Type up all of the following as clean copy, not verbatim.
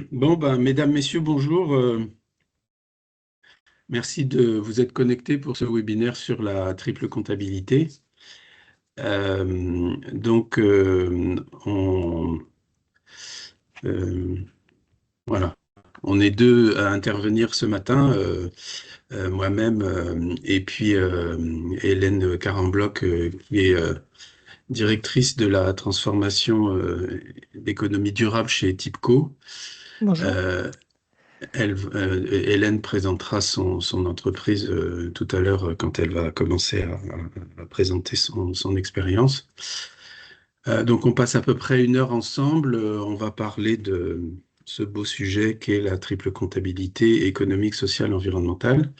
Bon, ben, mesdames, messieurs, bonjour. Merci de vous être connectés pour ce webinaire sur la triple comptabilité. Donc, euh, voilà, on est deux à intervenir ce matin, moi-même et puis Hélène Carambloc, qui est directrice de la transformation d'économie durable chez TIPCO. Bonjour. Euh, Hélène présentera son entreprise tout à l'heure quand elle va commencer à présenter son expérience. Donc on passe à peu près 1 heure ensemble. On va parler de ce beau sujet qu'est la triple comptabilité économique, sociale, environnementale.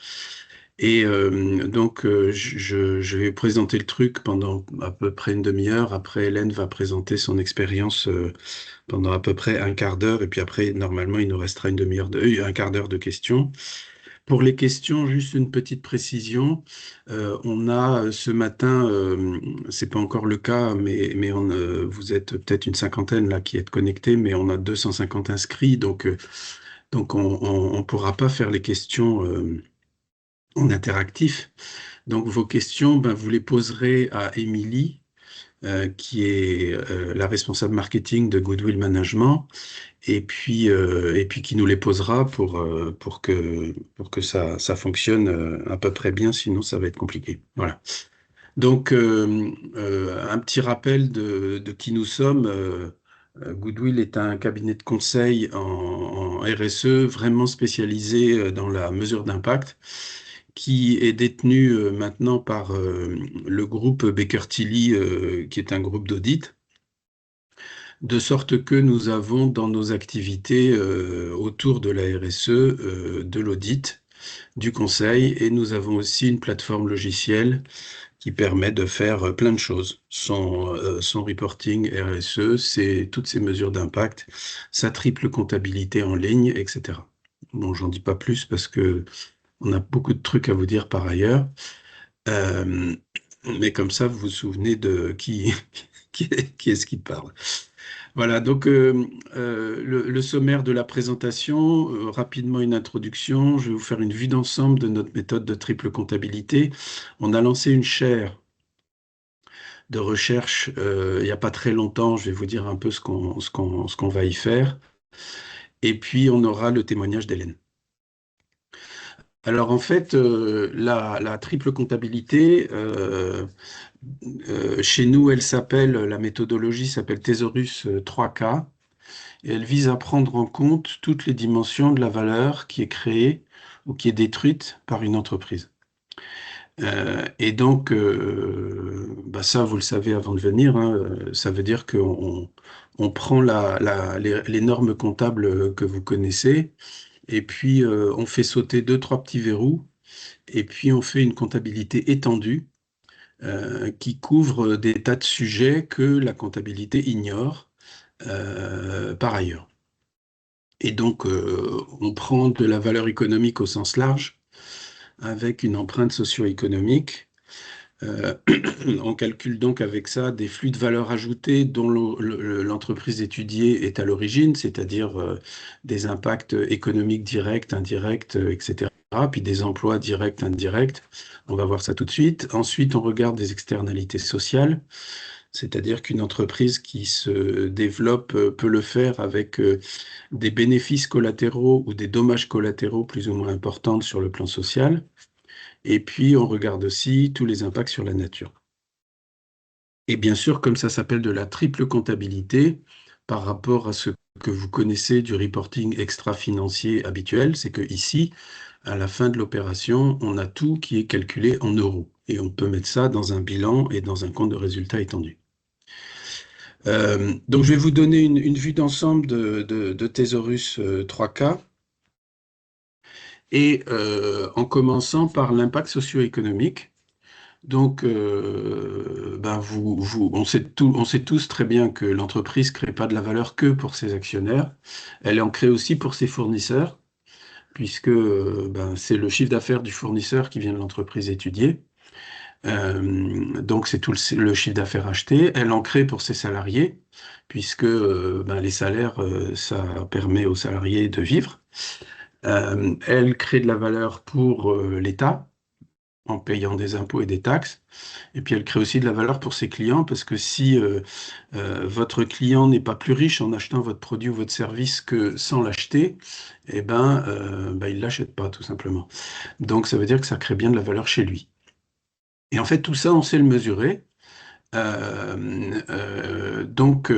Et je vais présenter le truc pendant à peu près une demi-heure. Après, Hélène va présenter son expérience pendant à peu près un quart d'heure. Et puis après, normalement, il nous restera une demi-heure un quart d'heure de questions. Pour les questions, juste une petite précision. On a ce matin, c'est pas encore le cas, mais vous êtes peut-être une cinquantaine là qui êtes connectés, mais on a 250 inscrits, donc on pourra pas faire les questions en interactif. Donc vos questions, ben, vous les poserez à Émilie, qui est la responsable marketing de Goodwill Management, et puis qui nous les posera pour que ça fonctionne à peu près bien, sinon ça va être compliqué. Voilà. Donc, un petit rappel de qui nous sommes. Goodwill est un cabinet de conseil en RSE vraiment spécialisé dans la mesure d'impact, qui est détenu maintenant par le groupe Baker Tilly, qui est un groupe d'audit, de sorte que nous avons dans nos activités autour de la RSE, de l'audit, du conseil, et nous avons aussi une plateforme logicielle qui permet de faire plein de choses. Son reporting RSE, c'est toutes ces mesures d'impact, sa triple comptabilité en ligne, etc. Bon, j'en dis pas plus parce que on a beaucoup de trucs à vous dire par ailleurs. Euh, mais comme ça, vous vous souvenez de qui est-ce qui parle. Voilà, donc le sommaire de la présentation, rapidement une introduction. Je vais vous faire une vue d'ensemble de notre méthode de triple comptabilité. On a lancé une chaire de recherche il n'y a pas très longtemps. Je vais vous dire un peu ce qu'on va y faire. Et puis, on aura le témoignage d'Hélène. Alors, en fait, la triple comptabilité, chez nous, la méthodologie s'appelle Thesaurus 3K, et elle vise à prendre en compte toutes les dimensions de la valeur qui est créée ou qui est détruite par une entreprise. Et donc, bah ça, vous le savez avant de venir, hein, ça veut dire on prend les normes comptables que vous connaissez, et puis on fait sauter deux, trois petits verrous, et puis on fait une comptabilité étendue qui couvre des tas de sujets que la comptabilité ignore par ailleurs. Et donc, on prend de la valeur économique au sens large, avec une empreinte socio-économique. Euh, on calcule donc avec ça des flux de valeur ajoutée dont l'entreprise étudiée est à l'origine, c'est-à-dire des impacts économiques directs, indirects, etc. Puis des emplois directs, indirects. On va voir ça tout de suite. Ensuite, on regarde des externalités sociales, c'est-à-dire qu'une entreprise qui se développe peut le faire avec des bénéfices collatéraux ou des dommages collatéraux plus ou moins importants sur le plan social. Et puis, on regarde aussi tous les impacts sur la nature. Et bien sûr, comme ça s'appelle de la triple comptabilité, par rapport à ce que vous connaissez du reporting extra-financier habituel, c'est que ici, à la fin de l'opération, on a tout qui est calculé en euros. Et on peut mettre ça dans un bilan et dans un compte de résultat étendu. Donc, je vais vous donner une vue d'ensemble de Thesaurus 3K, et en commençant par l'impact socio-économique. Donc, ben on sait tous très bien que l'entreprise ne crée pas de la valeur que pour ses actionnaires. Elle en crée aussi pour ses fournisseurs, puisque ben, c'est le chiffre d'affaires du fournisseur qui vient de l'entreprise étudiée. Donc c'est tout le chiffre d'affaires acheté. Elle en crée pour ses salariés, puisque ben, les salaires, ça permet aux salariés de vivre. Elle crée de la valeur pour l'État en payant des impôts et des taxes. Et puis elle crée aussi de la valeur pour ses clients, parce que si votre client n'est pas plus riche en achetant votre produit ou votre service que sans l'acheter, eh ben, il ne l'achète pas, tout simplement. Donc ça veut dire que ça crée bien de la valeur chez lui. Et en fait, tout ça, on sait le mesurer. Donc,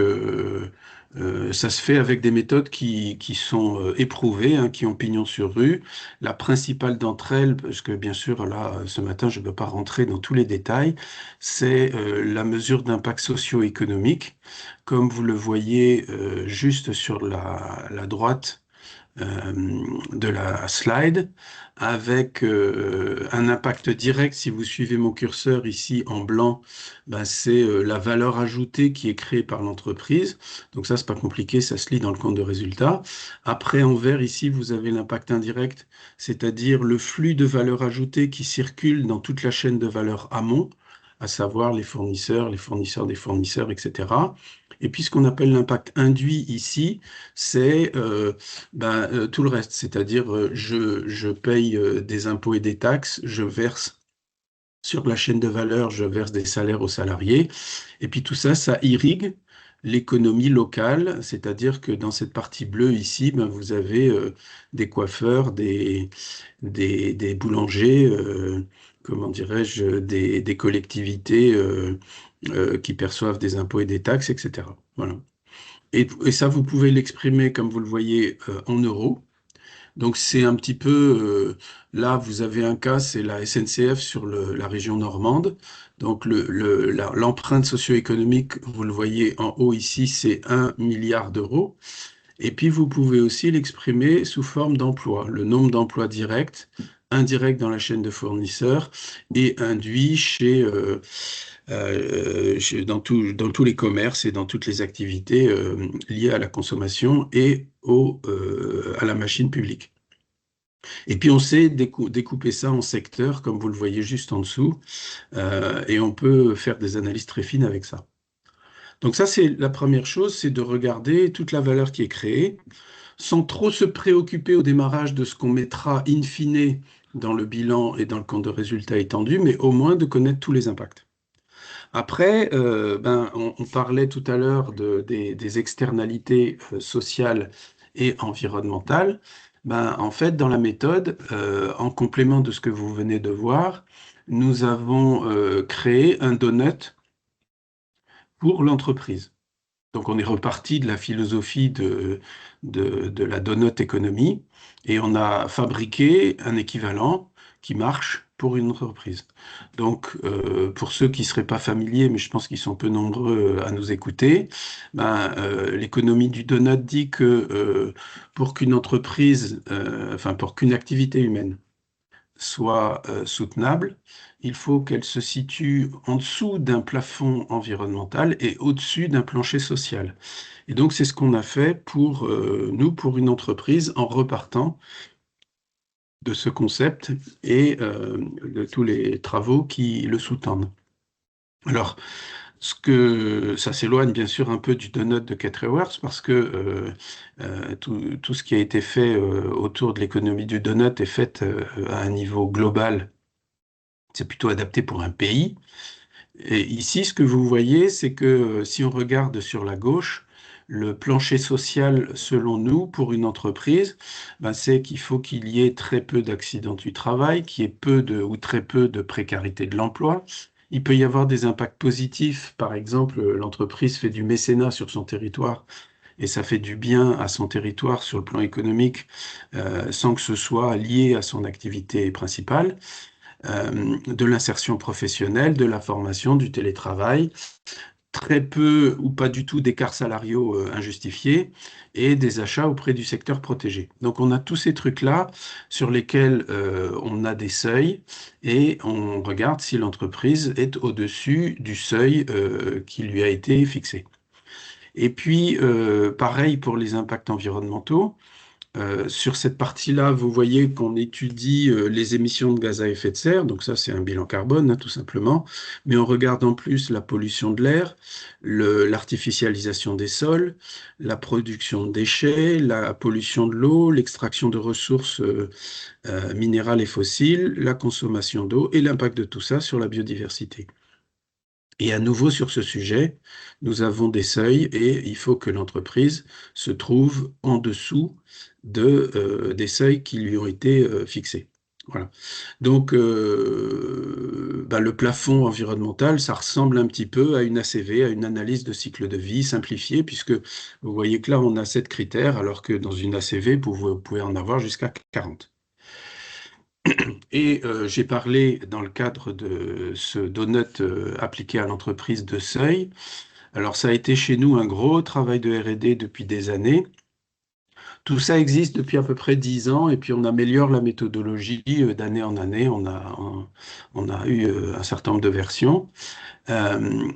ça se fait avec des méthodes qui sont éprouvées, hein, qui ont pignon sur rue. La principale d'entre elles, parce que bien sûr, là, ce matin, je ne peux pas rentrer dans tous les détails, c'est la mesure d'impact socio-économique. Comme vous le voyez juste sur la droite de la slide, avec un impact direct. Si vous suivez mon curseur ici en blanc, ben, c'est la valeur ajoutée qui est créée par l'entreprise. Donc ça, c'est pas compliqué, ça se lit dans le compte de résultat. Après, en vert, ici, vous avez l'impact indirect, c'est-à-dire le flux de valeur ajoutée qui circule dans toute la chaîne de valeur amont, à savoir les fournisseurs des fournisseurs, etc. Et puis ce qu'on appelle l'impact induit ici, c'est tout le reste, c'est-à-dire je paye des impôts et des taxes, je verse sur la chaîne de valeur, je verse des salaires aux salariés, et puis tout ça, ça irrigue l'économie locale, c'est-à-dire que dans cette partie bleue ici, ben, vous avez des coiffeurs, des boulangers, comment dirais-je, des collectivités qui perçoivent des impôts et des taxes, etc. Voilà. Et ça, vous pouvez l'exprimer, comme vous le voyez, en euros. Donc c'est un petit peu, là vous avez un cas, c'est la SNCF sur la région normande. Donc l'empreinte socio-économique, vous le voyez en haut ici, c'est 1 milliard d'euros. Et puis vous pouvez aussi l'exprimer sous forme d'emploi, le nombre d'emplois directs, indirects dans la chaîne de fournisseurs et induits dans tous les commerces et dans toutes les activités liées à la consommation et à la machine publique. Et puis on sait découper ça en secteurs, comme vous le voyez juste en dessous, et on peut faire des analyses très fines avec ça. Donc ça, c'est la première chose, c'est de regarder toute la valeur qui est créée, sans trop se préoccuper au démarrage de ce qu'on mettra in fine dans le bilan et dans le compte de résultat étendu, mais au moins de connaître tous les impacts. Après, on parlait tout à l'heure des externalités sociales et environnementales. Ben, en fait, dans la méthode, en complément de ce que vous venez de voir, nous avons créé un donut pour l'entreprise. Donc, on est reparti de la philosophie de la donut économie et on a fabriqué un équivalent qui marche pour une entreprise. Donc, pour ceux qui ne seraient pas familiers, mais je pense qu'ils sont peu nombreux à nous écouter, l'économie du donut dit que pour qu'une entreprise, enfin pour qu'une activité humaine soit soutenable, il faut qu'elle se situe en dessous d'un plafond environnemental et au-dessus d'un plancher social. Et donc, c'est ce qu'on a fait pour nous, pour une entreprise, en repartant de ce concept et de tous les travaux qui le sous-tendent. Alors, ça s'éloigne bien sûr un peu du donut de Kettlewurst parce que tout ce qui a été fait autour de l'économie du donut est fait à un niveau global. C'est plutôt adapté pour un pays. Et ici, ce que vous voyez, c'est que si on regarde sur la gauche, le plancher social, selon nous, pour une entreprise, c'est qu'il faut qu'il y ait très peu d'accidents du travail, qu'il y ait ou très peu de précarité de l'emploi. Il peut y avoir des impacts positifs. Par exemple, l'entreprise fait du mécénat sur son territoire et ça fait du bien à son territoire sur le plan économique sans que ce soit lié à son activité principale. De l'insertion professionnelle, de la formation, du télétravail, très peu ou pas du tout d'écarts salariaux injustifiés et des achats auprès du secteur protégé. Donc on a tous ces trucs-là sur lesquels on a des seuils et on regarde si l'entreprise est au-dessus du seuil qui lui a été fixé. Et puis, pareil pour les impacts environnementaux. Sur cette partie-là, vous voyez qu'on étudie les émissions de gaz à effet de serre, donc ça c'est un bilan carbone hein, tout simplement, mais on regarde en plus la pollution de l'air, l'artificialisation des sols, la production de déchets, la pollution de l'eau, l'extraction de ressources minérales et fossiles, la consommation d'eau et l'impact de tout ça sur la biodiversité. Et à nouveau sur ce sujet, nous avons des seuils et il faut que l'entreprise se trouve en dessous des seuils qui lui ont été fixés. Voilà. Donc, le plafond environnemental, ça ressemble un petit peu à une ACV, à une analyse de cycle de vie simplifiée, puisque vous voyez que là, on a 7 critères, alors que dans une ACV, vous pouvez en avoir jusqu'à 40. Et j'ai parlé dans le cadre de ce donut appliqué à l'entreprise de seuil. Alors ça a été chez nous un gros travail de R&D depuis des années. Tout ça existe depuis à peu près 10 ans et puis on améliore la méthodologie d'année en année. On a eu un certain nombre de versions. Euh,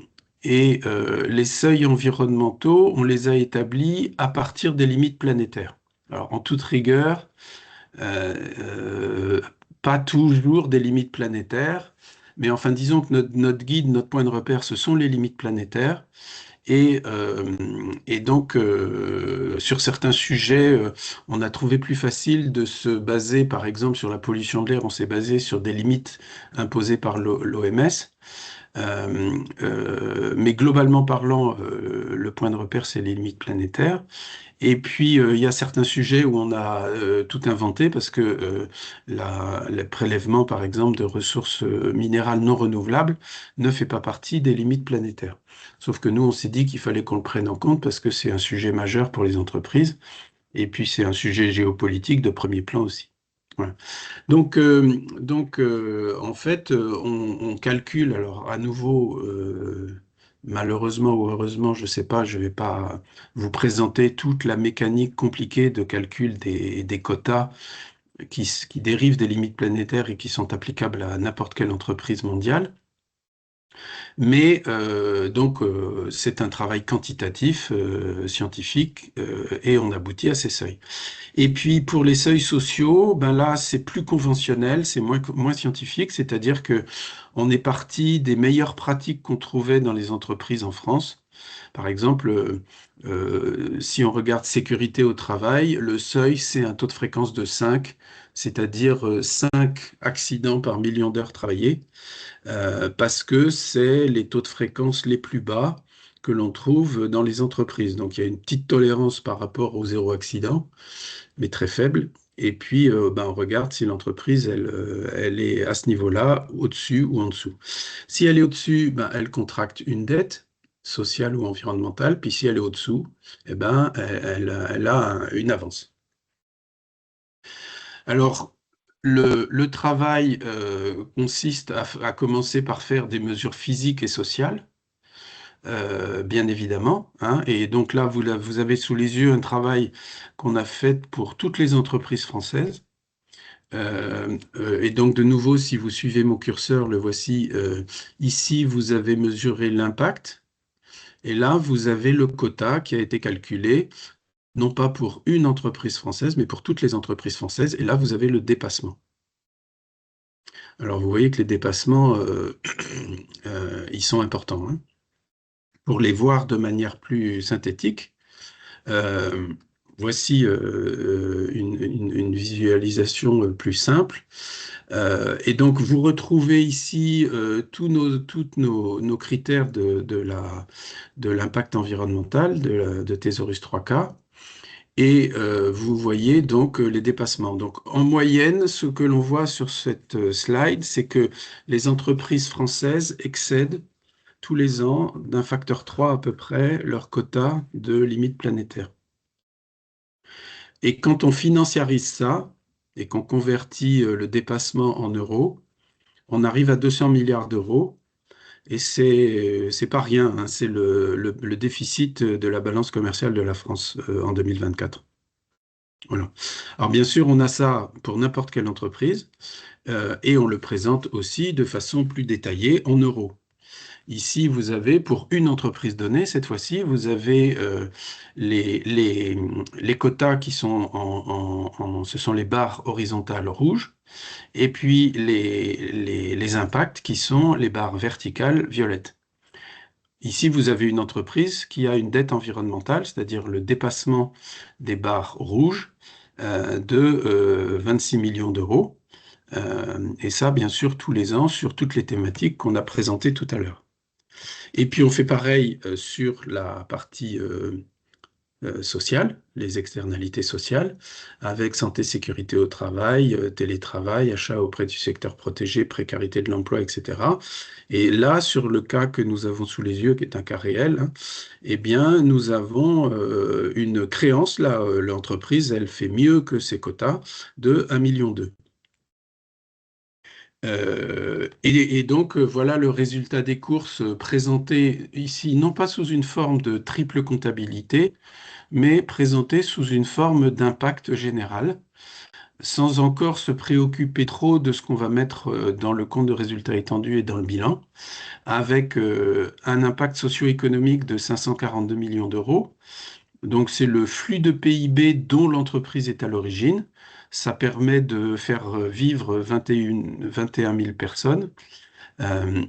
les seuils environnementaux, on les a établis à partir des limites planétaires. Alors en toute rigueur, euh, euh, pas toujours des limites planétaires, mais enfin disons que notre guide, notre point de repère, ce sont les limites planétaires. Et donc, sur certains sujets, on a trouvé plus facile de se baser, par exemple, sur la pollution de l'air, on s'est basé sur des limites imposées par l'OMS. Mais globalement parlant, le point de repère, c'est les limites planétaires. Et puis, il y a certains sujets où on a tout inventé parce que le prélèvement, par exemple, de ressources minérales non renouvelables ne fait pas partie des limites planétaires. Sauf que nous, on s'est dit qu'il fallait qu'on le prenne en compte parce que c'est un sujet majeur pour les entreprises et puis c'est un sujet géopolitique de premier plan aussi. Voilà. En fait, on calcule, alors à nouveau, malheureusement ou heureusement, je ne sais pas, je ne vais pas vous présenter toute la mécanique compliquée de calcul des quotas qui dérivent des limites planétaires et qui sont applicables à n'importe quelle entreprise mondiale. Mais c'est un travail quantitatif, scientifique, et on aboutit à ces seuils. Et puis pour les seuils sociaux, ben là c'est plus conventionnel, c'est moins scientifique, c'est-à-dire que on est parti des meilleures pratiques qu'on trouvait dans les entreprises en France. Par exemple, si on regarde sécurité au travail, le seuil c'est un taux de fréquence de 5, c'est-à-dire 5 accidents par million d'heures travaillées, parce que c'est les taux de fréquence les plus bas que l'on trouve dans les entreprises. Donc il y a une petite tolérance par rapport au zéro accident mais très faible. Et puis, on regarde si l'entreprise, elle est à ce niveau-là, au-dessus ou en dessous. Si elle est au-dessus, elle contracte une dette sociale ou environnementale. Puis si elle est au-dessous, elle a une avance. Alors, le travail consiste à commencer par faire des mesures physiques et sociales. Bien évidemment, hein. Et donc là, vous avez sous les yeux un travail qu'on a fait pour toutes les entreprises françaises. Et donc, de nouveau, si vous suivez mon curseur, le voici. Ici, vous avez mesuré l'impact. Et là, vous avez le quota qui a été calculé, non pas pour une entreprise française, mais pour toutes les entreprises françaises. Et là, vous avez le dépassement. Alors, vous voyez que les dépassements, ils sont importants, hein. Pour les voir de manière plus synthétique, Euh, voici une visualisation plus simple. Et donc, vous retrouvez ici tous nos critères de l'impact environnemental de Thésaurus 3K. Et vous voyez donc les dépassements. Donc, en moyenne, ce que l'on voit sur cette slide, c'est que les entreprises françaises excèdent tous les ans d'un facteur 3 à peu près leur quota de limite planétaire. Et quand on financiarise ça et qu'on convertit le dépassement en euros, on arrive à 200 milliards d'euros. Et c'est pas rien, hein, c'est le déficit de la balance commerciale de la France en 2024. Voilà. Alors bien sûr, on a ça pour n'importe quelle entreprise et on le présente aussi de façon plus détaillée en euros. Ici, vous avez, pour une entreprise donnée, cette fois-ci, vous avez les, les, les quotas qui sont ce sont les barres horizontales rouges, et puis les impacts qui sont les barres verticales violettes. Ici, vous avez une entreprise qui a une dette environnementale, c'est-à-dire le dépassement des barres rouges de 26 millions d'euros. Et ça, bien sûr, tous les ans, sur toutes les thématiques qu'on a présentées tout à l'heure. Et puis, on fait pareil sur la partie sociales, les externalités sociales, avec santé, sécurité au travail, télétravail, achat auprès du secteur protégé, précarité de l'emploi, etc. Et là, sur le cas que nous avons sous les yeux, qui est un cas réel, hein, eh bien, nous avons une créance. Là, l'entreprise, elle fait mieux que ses quotas de 1,2 million. Et donc, voilà le résultat des courses présenté ici, non pas sous une forme de triple comptabilité, mais présenté sous une forme d'impact général, sans encore se préoccuper trop de ce qu'on va mettre dans le compte de résultat étendu et dans le bilan, avec un impact socio-économique de 542 millions d'euros. Donc c'est le flux de PIB dont l'entreprise est à l'origine. Ça permet de faire vivre 21 000 personnes. Euh,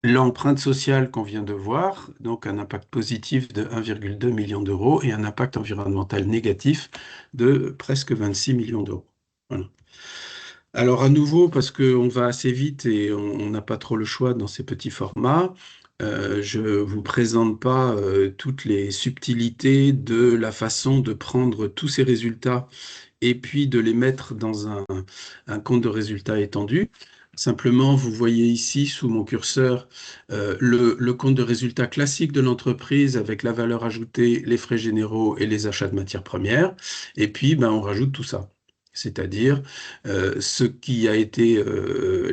L'empreinte sociale qu'on vient de voir, donc un impact positif de 1,2 million d'euros et un impact environnemental négatif de presque 26 millions d'euros. Voilà. Alors à nouveau, parce qu'on va assez vite et on n'a pas trop le choix dans ces petits formats, je ne vous présente pas toutes les subtilités de la façon de prendre tous ces résultats et puis de les mettre dans un compte de résultats étendu. Simplement, vous voyez ici sous mon curseur le compte de résultats classique de l'entreprise avec la valeur ajoutée, les frais généraux et les achats de matières premières. Et puis, ben, on rajoute tout ça. C'est-à-dire ce qui a été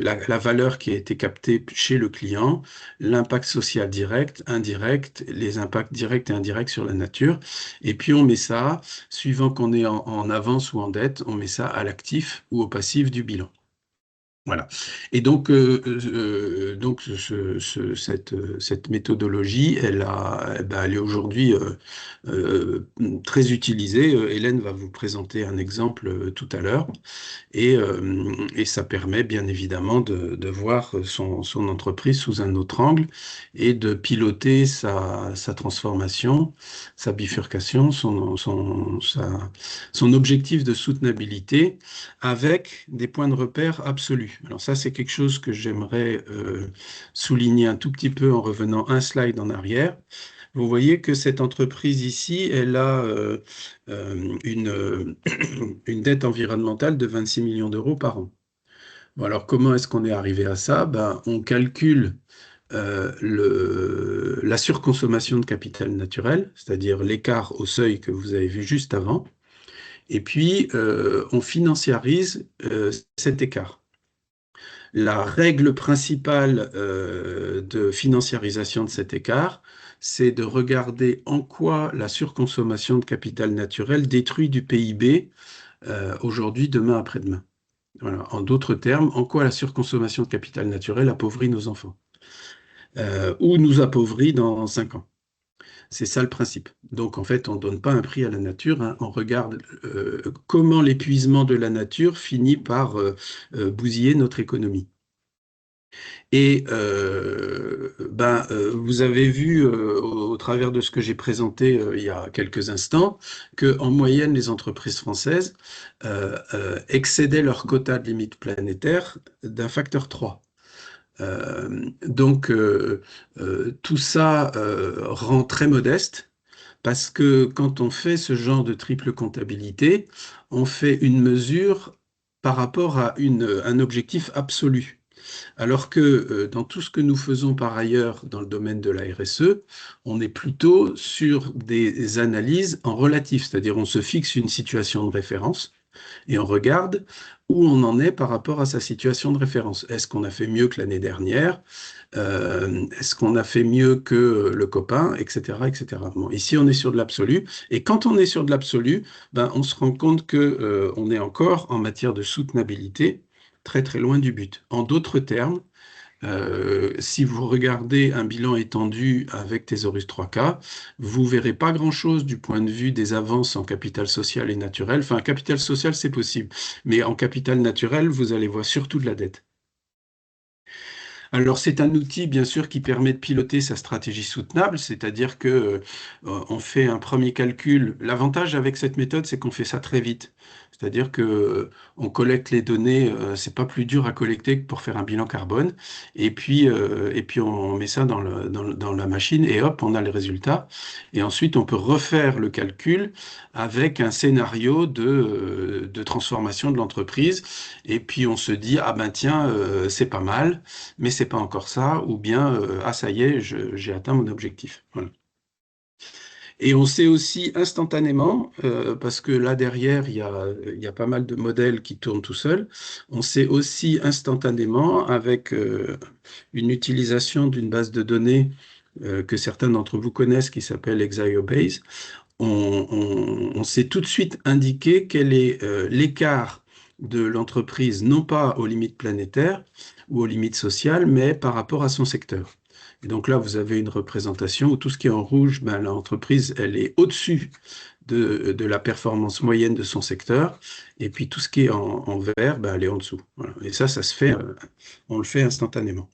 la valeur qui a été captée chez le client, l'impact social direct, indirect, les impacts directs et indirects sur la nature. Et puis on met ça, suivant qu'on est en avance ou en dette, on met ça à l'actif ou au passif du bilan. Voilà. Et donc, cette méthodologie, elle est aujourd'hui très utilisée. Hélène va vous présenter un exemple tout à l'heure. Et ça permet bien évidemment de voir son entreprise sous un autre angle et de piloter sa transformation, sa bifurcation, son objectif de soutenabilité avec des points de repère absolus. Alors ça, c'est quelque chose que j'aimerais souligner un tout petit peu en revenant un slide en arrière. Vous voyez que cette entreprise ici, elle a une dette environnementale de 26 millions d'euros par an. Bon, alors comment est-ce qu'on est arrivé à ça? Ben, on calcule la surconsommation de capital naturel, c'est-à-dire l'écart au seuil que vous avez vu juste avant, et puis on financiarise cet écart. La règle principale de financiarisation de cet écart, c'est de regarder en quoi la surconsommation de capital naturel détruit du PIB aujourd'hui, demain, après-demain. Voilà. En d'autres termes, en quoi la surconsommation de capital naturel appauvrit nos enfants ou nous appauvrit dans 5 ans. C'est ça le principe. Donc en fait, on ne donne pas un prix à la nature, hein. On regarde comment l'épuisement de la nature finit par bousiller notre économie. Et vous avez vu au travers de ce que j'ai présenté il y a quelques instants qu'en moyenne, les entreprises françaises excédaient leur quota de limite planétaire d'un facteur 3. Donc tout ça rend très modeste parce que quand on fait ce genre de triple comptabilité, on fait une mesure par rapport à un objectif absolu. Alors que dans tout ce que nous faisons par ailleurs dans le domaine de la RSE, on est plutôt sur des analyses en relatif, c'est-à-dire on se fixe une situation de référence et on regarde où on en est par rapport à sa situation de référence. Est-ce qu'on a fait mieux que l'année dernière? Est-ce qu'on a fait mieux que le copain, etc., etc. Bon, ici, on est sur de l'absolu. Et quand on est sur de l'absolu, ben, on se rend compte qu'on est encore, en matière de soutenabilité, très très loin du but. En d'autres termes, Si vous regardez un bilan étendu avec Thésaurus 3K, vous verrez pas grand-chose du point de vue des avances en capital social et naturel. Enfin, capital social, c'est possible, mais en capital naturel, vous allez voir surtout de la dette. Alors, c'est un outil, bien sûr, qui permet de piloter sa stratégie soutenable, c'est-à-dire que on fait un premier calcul. L'avantage avec cette méthode, c'est qu'on fait ça très vite. C'est-à-dire que on collecte les données, c'est pas plus dur à collecter que pour faire un bilan carbone. Et puis on met ça dans la machine et hop, on a les résultats. Et ensuite, on peut refaire le calcul avec un scénario de transformation de l'entreprise. Et puis on se dit, ah ben tiens, c'est pas mal mais c'est pas encore ça, ou bien ah ça y est, j'ai atteint mon objectif. Voilà. Et on sait aussi instantanément, parce que là derrière il y a pas mal de modèles qui tournent tout seuls, on sait aussi instantanément avec une utilisation d'une base de données que certains d'entre vous connaissent qui s'appelle ExioBase, on sait tout de suite indiquer quel est l'écart de l'entreprise, non pas aux limites planétaires ou aux limites sociales, mais par rapport à son secteur. Et donc là, vous avez une représentation où tout ce qui est en rouge, ben, l'entreprise, elle est au-dessus de la performance moyenne de son secteur, et puis tout ce qui est en vert, ben, elle est en dessous. Voilà. Et ça se fait, on le fait instantanément.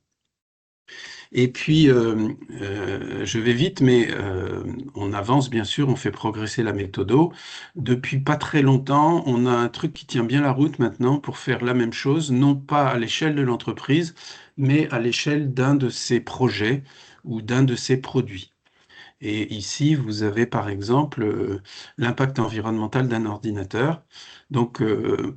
Et puis, je vais vite, mais on avance bien sûr, on fait progresser la méthodo. Depuis pas très longtemps, on a un truc qui tient bien la route maintenant pour faire la même chose, non pas à l'échelle de l'entreprise, mais à l'échelle d'un de ses projets ou d'un de ses produits. Et ici, vous avez par exemple l'impact environnemental d'un ordinateur. Donc,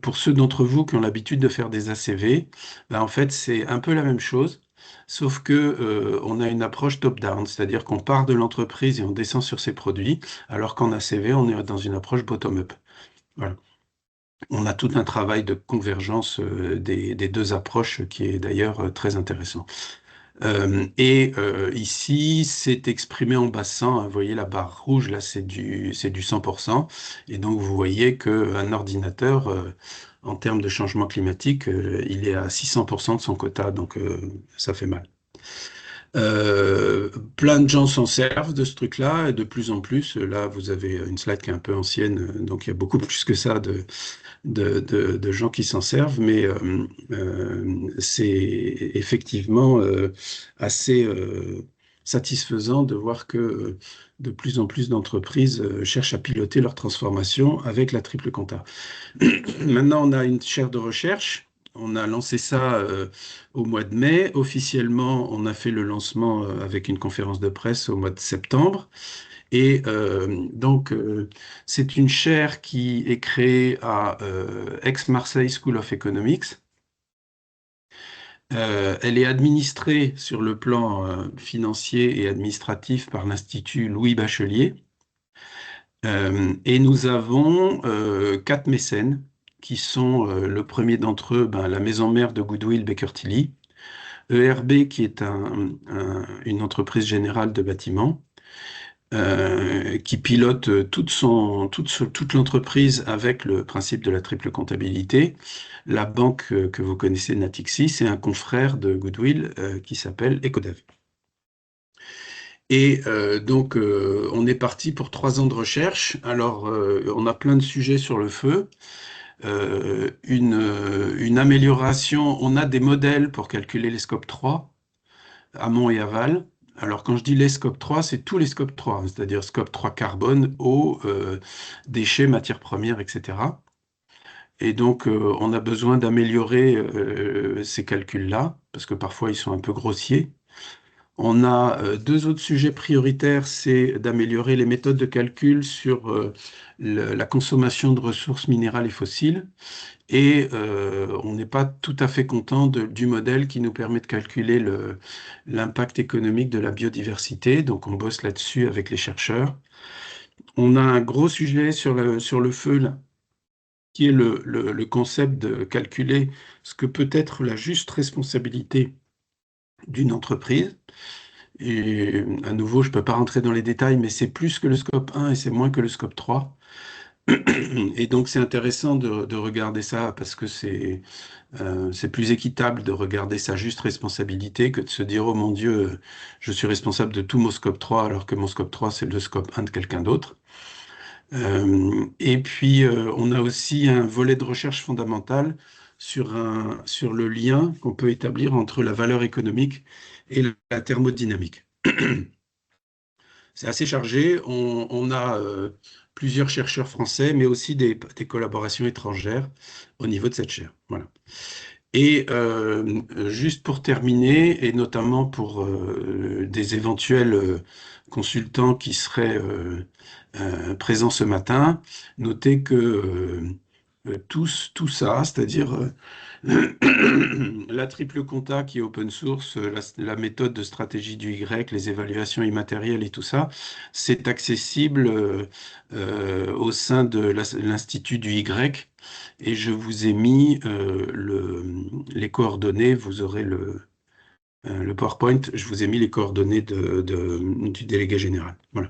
pour ceux d'entre vous qui ont l'habitude de faire des ACV, ben, en fait, c'est un peu la même chose, sauf que on a une approche top-down, c'est-à-dire qu'on part de l'entreprise et on descend sur ses produits, alors qu'en ACV, on est dans une approche bottom-up. Voilà. On a tout un travail de convergence des deux approches qui est d'ailleurs très intéressant. Ici, c'est exprimé en bassin. Vous voyez la barre rouge, là, c'est du 100%. Et donc, vous voyez qu'un ordinateur, en termes de changement climatique, il est à 600% de son quota. Donc, ça fait mal. Plein de gens s'en servent de ce truc-là, et de plus en plus. Là, vous avez une slide qui est un peu ancienne, donc il y a beaucoup plus que ça de gens qui s'en servent, mais c'est effectivement assez satisfaisant de voir que de plus en plus d'entreprises cherchent à piloter leur transformation avec la triple compta. Maintenant, on a une chaire de recherche. On a lancé ça au mois de mai. Officiellement, on a fait le lancement avec une conférence de presse au mois de septembre. Et c'est une chaire qui est créée à Aix-Marseille School of Economics. Elle est administrée sur le plan financier et administratif par l'Institut Louis Bachelier. Et nous avons 4 mécènes qui sont le premier d'entre eux, ben, la maison mère de Goodwill Baker Tilly, ERB qui est une entreprise générale de bâtiments, qui pilote toute l'entreprise avec le principe de la triple comptabilité. La banque que vous connaissez, Natixis, c'est un confrère de Goodwill qui s'appelle Ecodev. Et on est parti pour 3 ans de recherche. Alors, on a plein de sujets sur le feu. Une amélioration, on a des modèles pour calculer les scopes 3, amont et aval. Alors, quand je dis les scopes 3, c'est tous les scopes 3, hein, c'est-à-dire scope 3 carbone, eau, déchets, matières premières, etc. Et donc, on a besoin d'améliorer ces calculs-là, parce que parfois, ils sont un peu grossiers. On a 2 autres sujets prioritaires, c'est d'améliorer les méthodes de calcul sur la consommation de ressources minérales et fossiles. Et on n'est pas tout à fait content du modèle qui nous permet de calculer l'impact économique de la biodiversité. Donc on bosse là-dessus avec les chercheurs. On a un gros sujet sur le feu, là, qui est le concept de calculer ce que peut être la juste responsabilité d'une entreprise. Et à nouveau, je ne peux pas rentrer dans les détails, mais c'est plus que le scope 1 et c'est moins que le scope 3. Et donc c'est intéressant de regarder ça parce que c'est plus équitable de regarder sa juste responsabilité que de se dire, oh mon Dieu, je suis responsable de tout mon scope 3 alors que mon scope 3 c'est le scope 1 de quelqu'un d'autre. Et puis on a aussi un volet de recherche fondamentale sur le lien qu'on peut établir entre la valeur économique et la thermodynamique. C'est assez chargé. On a plusieurs chercheurs français, mais aussi des collaborations étrangères au niveau de cette chaire. Voilà. Et juste pour terminer, et notamment pour des éventuels consultants qui seraient présents ce matin, notez que tout ça, c'est-à-dire la triple compta qui est open source, la méthode de stratégie du Y, les évaluations immatérielles et tout ça, c'est accessible au sein de l'Institut du Y. Et je vous ai mis les coordonnées, vous aurez le PowerPoint, je vous ai mis les coordonnées du délégué général. Voilà.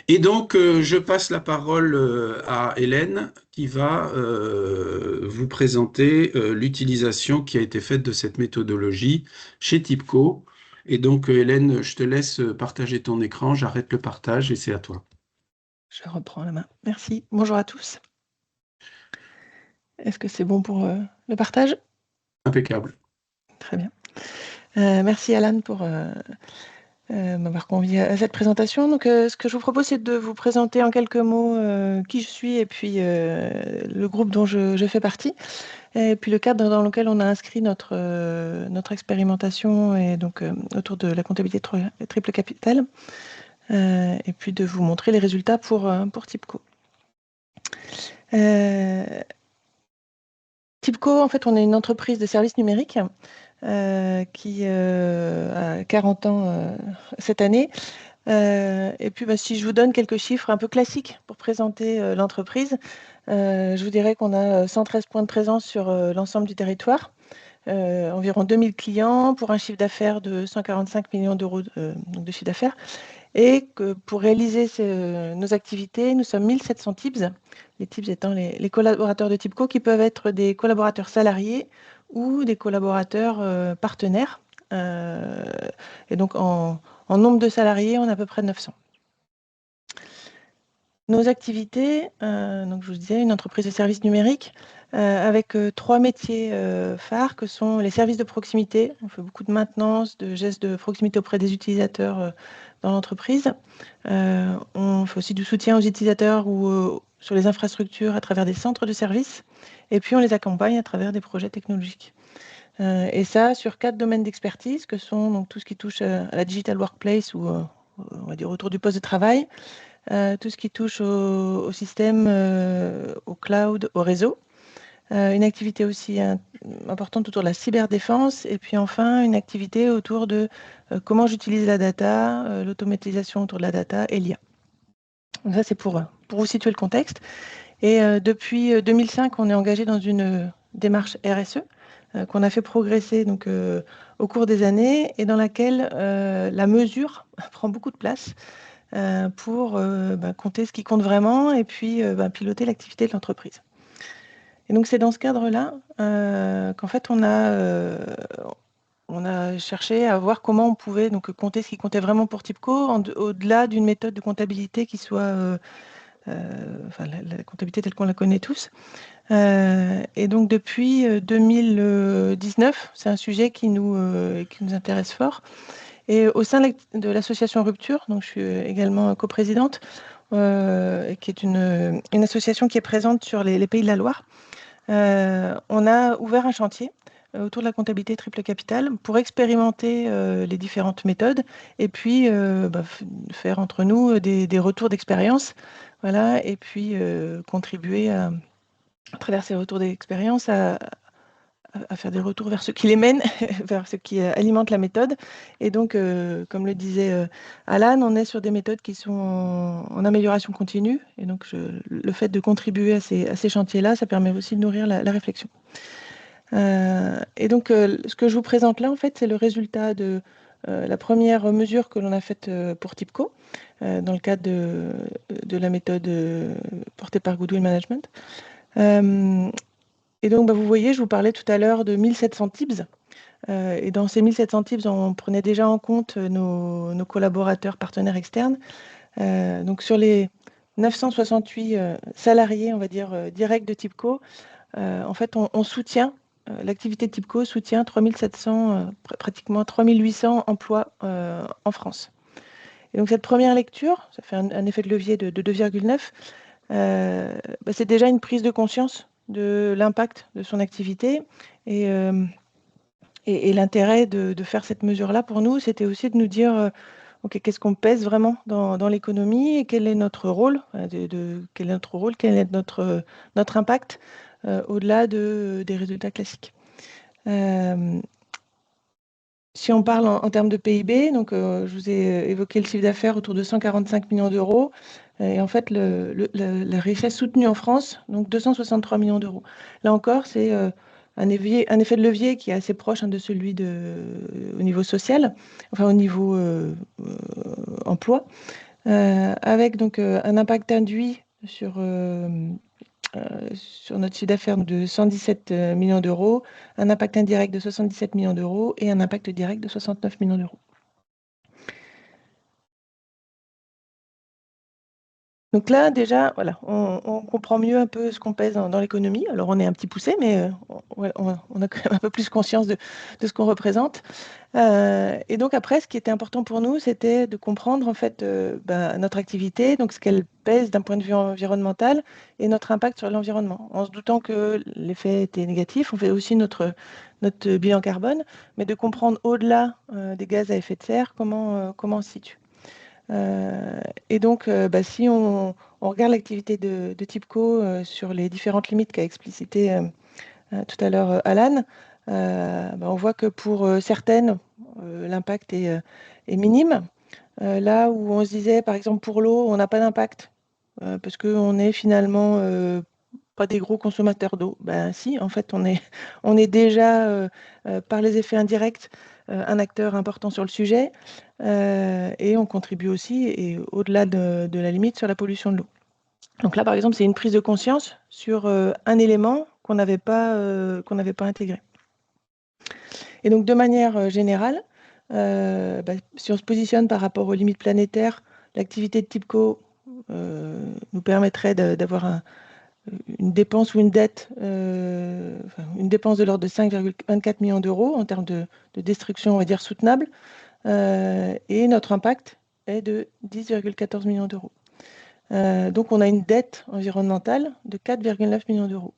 Et donc, je passe la parole à Hélène qui va vous présenter l'utilisation qui a été faite de cette méthodologie chez TIBCO. Et donc, Hélène, je te laisse partager ton écran, j'arrête le partage et c'est à toi. Je reprends la main. Merci. Bonjour à tous. Est-ce que c'est bon pour le partage? Impeccable. Très bien. Merci Alan pour m'avoir convié à cette présentation. Donc, ce que je vous propose, c'est de vous présenter en quelques mots qui je suis et puis le groupe dont je fais partie. Et puis le cadre dans lequel on a inscrit notre expérimentation et donc autour de la comptabilité triple capitale. Et puis de vous montrer les résultats pour TIBCO. TIBCO, en fait, on est une entreprise de services numériques qui a 40 ans cette année. Et puis, si je vous donne quelques chiffres un peu classiques pour présenter l'entreprise, je vous dirais qu'on a 113 points de présence sur l'ensemble du territoire, environ 2000 clients pour un chiffre d'affaires de 145 millions d'euros de chiffre d'affaires. Et que pour réaliser nos activités, nous sommes 1700 TIBS, les TIBS étant les collaborateurs de TIBCO qui peuvent être des collaborateurs salariés ou des collaborateurs partenaires. Et donc en nombre de salariés, on a à peu près 900. Nos activités, donc je vous disais, une entreprise de services numériques avec 3 métiers phares que sont les services de proximité. On fait beaucoup de maintenance, de gestes de proximité auprès des utilisateurs dans l'entreprise. On fait aussi du soutien aux utilisateurs ou sur les infrastructures à travers des centres de services. Et puis on les accompagne à travers des projets technologiques. Et ça sur 4 domaines d'expertise que sont donc, tout ce qui touche à la digital workplace ou on va dire autour du poste de travail. Tout ce qui touche au système, au cloud, au réseau. Une activité aussi importante autour de la cyberdéfense. Et puis enfin, une activité autour de comment j'utilise la data, l'automatisation autour de la data et l'IA. Donc ça, c'est pour vous situer le contexte. Et depuis 2005, on est engagé dans une démarche RSE qu'on a fait progresser donc, au cours des années et dans laquelle la mesure prend beaucoup de place. Pour compter ce qui compte vraiment et puis piloter l'activité de l'entreprise. Et donc c'est dans ce cadre-là qu'en fait on a cherché à voir comment on pouvait donc compter ce qui comptait vraiment pour TIBCO au-delà d'une méthode de comptabilité qui soit la comptabilité telle qu'on la connaît tous. Et donc depuis 2019, c'est un sujet qui nous intéresse fort. Et au sein de l'association Rupture, donc je suis également coprésidente, qui est une association qui est présente sur les Pays de la Loire, on a ouvert un chantier autour de la comptabilité triple capitale pour expérimenter les différentes méthodes et puis faire entre nous des retours d'expérience, voilà, et puis contribuer à travers ces retours d'expérience à faire des retours vers ce qui les mène, vers ce qui alimente la méthode. Et donc, comme le disait Alan, on est sur des méthodes qui sont en amélioration continue. Et donc, le fait de contribuer à ces chantiers-là, ça permet aussi de nourrir la réflexion. Et donc, ce que je vous présente là, en fait, c'est le résultat de la première mesure que l'on a faite pour TIPCO, dans le cadre de la méthode portée par Goodwill Management. Et donc, vous voyez, je vous parlais tout à l'heure de 1700 TIBS. Et dans ces 1700 TIBS, on prenait déjà en compte nos collaborateurs, partenaires externes. Donc, sur les 968 salariés, on va dire, directs de TIPCO, en fait, on soutient, l'activité de TIPCO soutient 3700, pratiquement 3800 emplois en France. Et donc, cette première lecture, ça fait un effet de levier de 2,9. C'est déjà une prise de conscience de l'impact de son activité. Et l'intérêt de faire cette mesure-là pour nous, c'était aussi de nous dire, OK, qu'est-ce qu'on pèse vraiment dans l'économie et quel est notre rôle, quel est notre rôle, quel est notre impact au-delà des résultats classiques. Si on parle en termes de PIB, donc je vous ai évoqué le chiffre d'affaires autour de 145 millions d'euros. Et en fait, la richesse soutenue en France, donc 263 millions d'euros. Là encore, c'est un effet de levier qui est assez proche de celui au niveau social, enfin au niveau emploi, avec donc un impact induit sur notre chiffre d'affaires de 117 millions d'euros, un impact indirect de 77 millions d'euros et un impact direct de 69 millions d'euros. Donc là, déjà, voilà, on comprend mieux un peu ce qu'on pèse dans l'économie. Alors, on est un petit poussé, mais on a quand même un peu plus conscience de ce qu'on représente. Et donc après, ce qui était important pour nous, c'était de comprendre en fait notre activité, donc ce qu'elle pèse d'un point de vue environnemental et notre impact sur l'environnement. En se doutant que l'effet était négatif, on fait aussi notre bilan carbone, mais de comprendre au-delà des gaz à effet de serre comment on se situe. Et donc, si on regarde l'activité de TIPCO sur les différentes limites qu'a explicité tout à l'heure Alan, on voit que pour certaines, l'impact est minime. Là où on se disait, par exemple, pour l'eau, on n'a pas d'impact parce qu'on est finalement pas des gros consommateurs d'eau. Ben si, en fait, on est déjà, par les effets indirects, un acteur important sur le sujet et on contribue aussi, et au-delà de la limite, sur la pollution de l'eau. Donc là, par exemple, c'est une prise de conscience sur un élément qu'on n'avait pas intégré. Et donc, de manière générale, si on se positionne par rapport aux limites planétaires, l'activité de TIPCO nous permettrait d'avoir une dépense ou une dette, une dépense de l'ordre de 5,24 millions d'euros en termes de destruction, on va dire, soutenable, et notre impact est de 10,14 millions d'euros. Donc, on a une dette environnementale de 4,9 millions d'euros.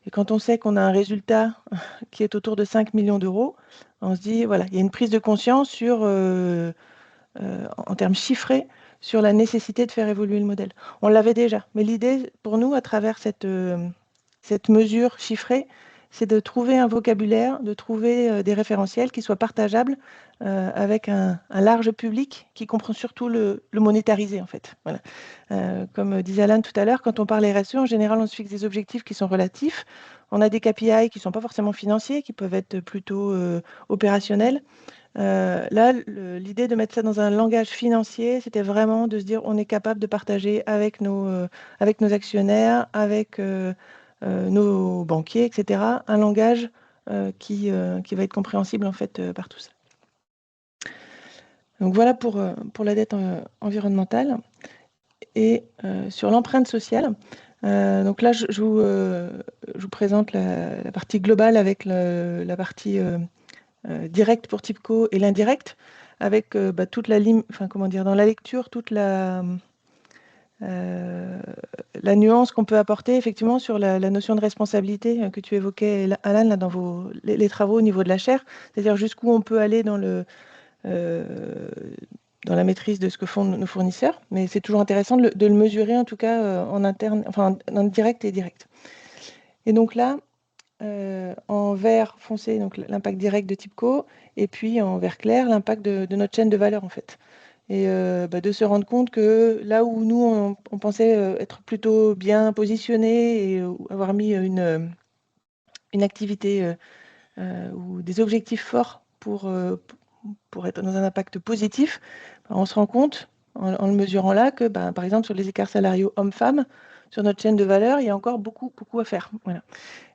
Et quand on sait qu'on a un résultat qui est autour de 5 millions d'euros, on se dit, voilà, il y a une prise de conscience sur, en termes chiffrés, sur la nécessité de faire évoluer le modèle. On l'avait déjà, mais l'idée pour nous, à travers cette mesure chiffrée, c'est de trouver un vocabulaire, de trouver des référentiels qui soient partageables avec un large public qui comprend surtout le monétarisé, en fait. Voilà. Comme disait Alan tout à l'heure, quand on parle RSE, en général, on se fixe des objectifs qui sont relatifs. On a des KPI qui ne sont pas forcément financiers, qui peuvent être plutôt opérationnels. Là, l'idée de mettre ça dans un langage financier, c'était vraiment de se dire on est capable de partager avec nos actionnaires, avec nos banquiers, etc., un langage qui va être compréhensible en fait par tous. Donc voilà pour la dette environnementale. Et sur l'empreinte sociale, donc là je vous présente la partie globale avec la partie direct pour TIPCO et l'indirect, avec toute la ligne, enfin comment dire, dans la lecture, toute la nuance qu'on peut apporter effectivement sur la notion de responsabilité que tu évoquais, Alan, là, dans les travaux au niveau de la chaire, c'est-à-dire jusqu'où on peut aller dans la maîtrise de ce que font nos fournisseurs, mais c'est toujours intéressant de le mesurer en tout cas en interne, enfin en direct et direct. Et donc là, en vert foncé, donc l'impact direct de TIPCO, et puis en vert clair, l'impact de notre chaîne de valeur en fait. Et de se rendre compte que là où nous, on pensait être plutôt bien positionné et avoir mis une activité ou des objectifs forts pour pour être dans un impact positif, on se rend compte, en le mesurant là, que par exemple sur les écarts salariaux hommes-femmes, sur notre chaîne de valeur, il y a encore beaucoup, beaucoup à faire. Voilà.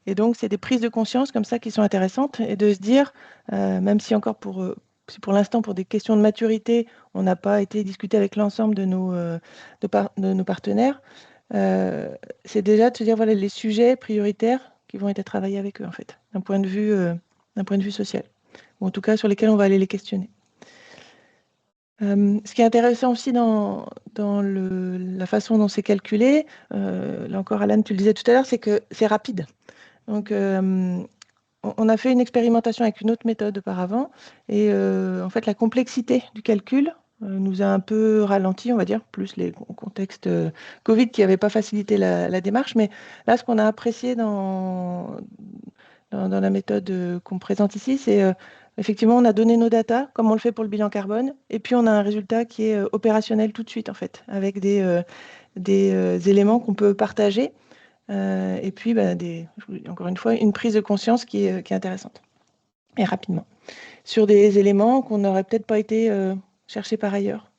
Et donc, c'est des prises de conscience comme ça qui sont intéressantes et de se dire, même si encore pour l'instant, pour des questions de maturité, on n'a pas été discuté avec l'ensemble de nos partenaires, c'est déjà de se dire, voilà, les sujets prioritaires qui vont être travaillés avec eux, en fait, d'un point de vue social, ou en tout cas sur lesquels on va aller les questionner. Ce qui est intéressant aussi dans la façon dont c'est calculé, là encore, Alan, tu le disais tout à l'heure, c'est que c'est rapide. Donc, on a fait une expérimentation avec une autre méthode auparavant et en fait, la complexité du calcul nous a un peu ralenti, on va dire, plus les contextes Covid qui n'avaient pas facilité la démarche. Mais là, ce qu'on a apprécié dans la méthode qu'on présente ici, c'est effectivement, on a donné nos datas, comme on le fait pour le bilan carbone, et puis on a un résultat qui est opérationnel tout de suite, en fait, avec des éléments qu'on peut partager. Et puis, encore une fois, une prise de conscience qui est intéressante et rapidement. Sur des éléments qu'on n'aurait peut-être pas été chercher par ailleurs.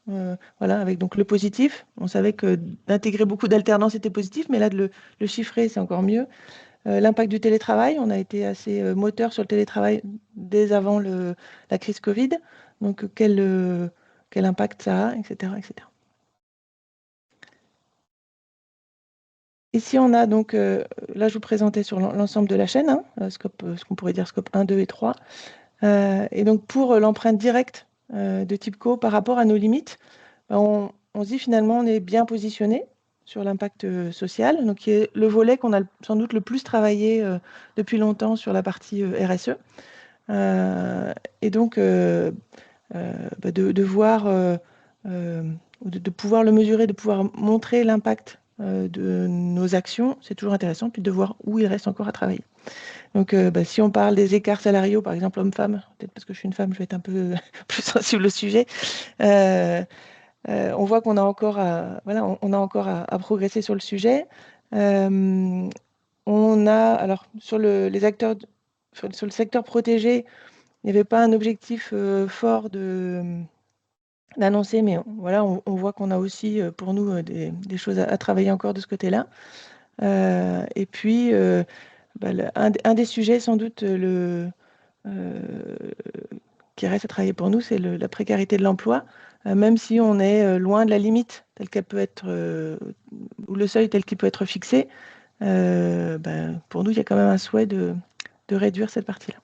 Voilà, avec donc le positif. On savait que d'intégrer beaucoup d'alternance était positif, mais là, de le chiffrer, c'est encore mieux. L'impact du télétravail, on a été assez moteur sur le télétravail dès avant la crise Covid. Donc, quel impact ça a, etc., etc. Ici, on a donc, là, je vous présentais sur l'ensemble de la chaîne, hein, ce qu'on pourrait dire scope 1, 2 et 3. Et donc, pour l'empreinte directe de TIPCO par rapport à nos limites, on se dit finalement, on est bien positionné sur l'impact social, donc qui est le volet qu'on a sans doute le plus travaillé depuis longtemps sur la partie RSE. Et donc, de voir, de pouvoir le mesurer, de pouvoir montrer l'impact de nos actions, c'est toujours intéressant, puis de voir où il reste encore à travailler. Donc, si on parle des écarts salariaux, par exemple homme-femme, peut-être parce que je suis une femme, je vais être un peu plus sensible au sujet, on voit qu'on a encore on a encore à progresser sur le sujet. On a, alors, sur les acteurs, sur le secteur protégé, il n'y avait pas un objectif fort d'annoncer, mais voilà, on voit qu'on a aussi pour nous des choses à travailler encore de ce côté-là. Et puis, un des sujets sans doute qui reste à travailler pour nous, c'est la précarité de l'emploi, même si on est loin de la limite telle qu'elle peut être, ou le seuil tel qu'il peut être fixé. Pour nous, il y a quand même un souhait de réduire cette partie-là.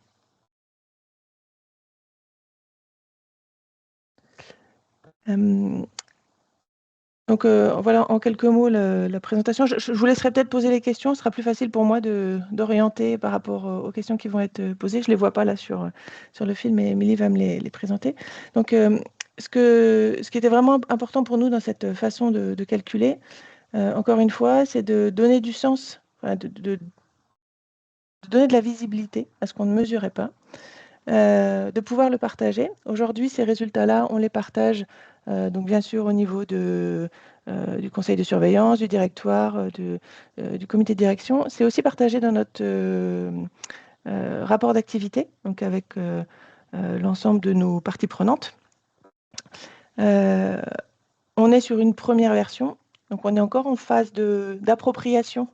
Donc voilà, en quelques mots, la présentation. Je vous laisserai peut-être poser les questions. Ce sera plus facile pour moi d'orienter par rapport aux questions qui vont être posées. Je ne les vois pas là sur le film, mais Émilie va me les présenter. Donc, ce qui était vraiment important pour nous dans cette façon de calculer, encore une fois, c'est de donner du sens, enfin, de donner de la visibilité à ce qu'on ne mesurait pas. De pouvoir le partager. Aujourd'hui, ces résultats-là, on les partage donc bien sûr au niveau du conseil de surveillance, du directoire, du comité de direction. C'est aussi partagé dans notre rapport d'activité, donc avec l'ensemble de nos parties prenantes. On est sur une première version, donc on est encore en phase d'appropriation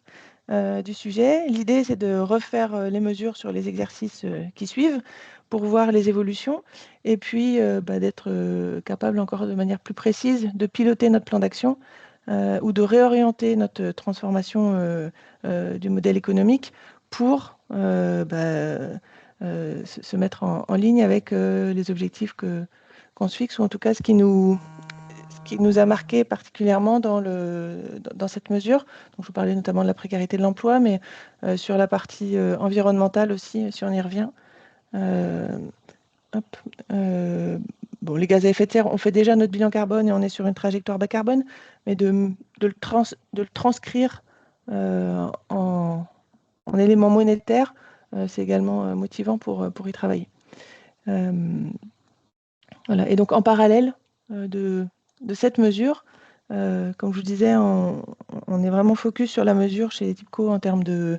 du sujet. L'idée, c'est de refaire les mesures sur les exercices qui suivent pour voir les évolutions et puis d'être capable encore de manière plus précise de piloter notre plan d'action ou de réorienter notre transformation du modèle économique pour se mettre en ligne avec les objectifs qu'on se fixe, ou en tout cas ce qui nous a marqué particulièrement dans cette mesure. Donc, je vous parlais notamment de la précarité de l'emploi, mais sur la partie environnementale aussi, si on y revient. Les gaz à effet de serre, on fait déjà notre bilan carbone et on est sur une trajectoire bas carbone, mais de le transcrire en éléments monétaires, c'est également motivant pour y travailler. Voilà. Et donc, en parallèle de cette mesure, comme je vous disais, on est vraiment focus sur la mesure chez les TIPCO en termes de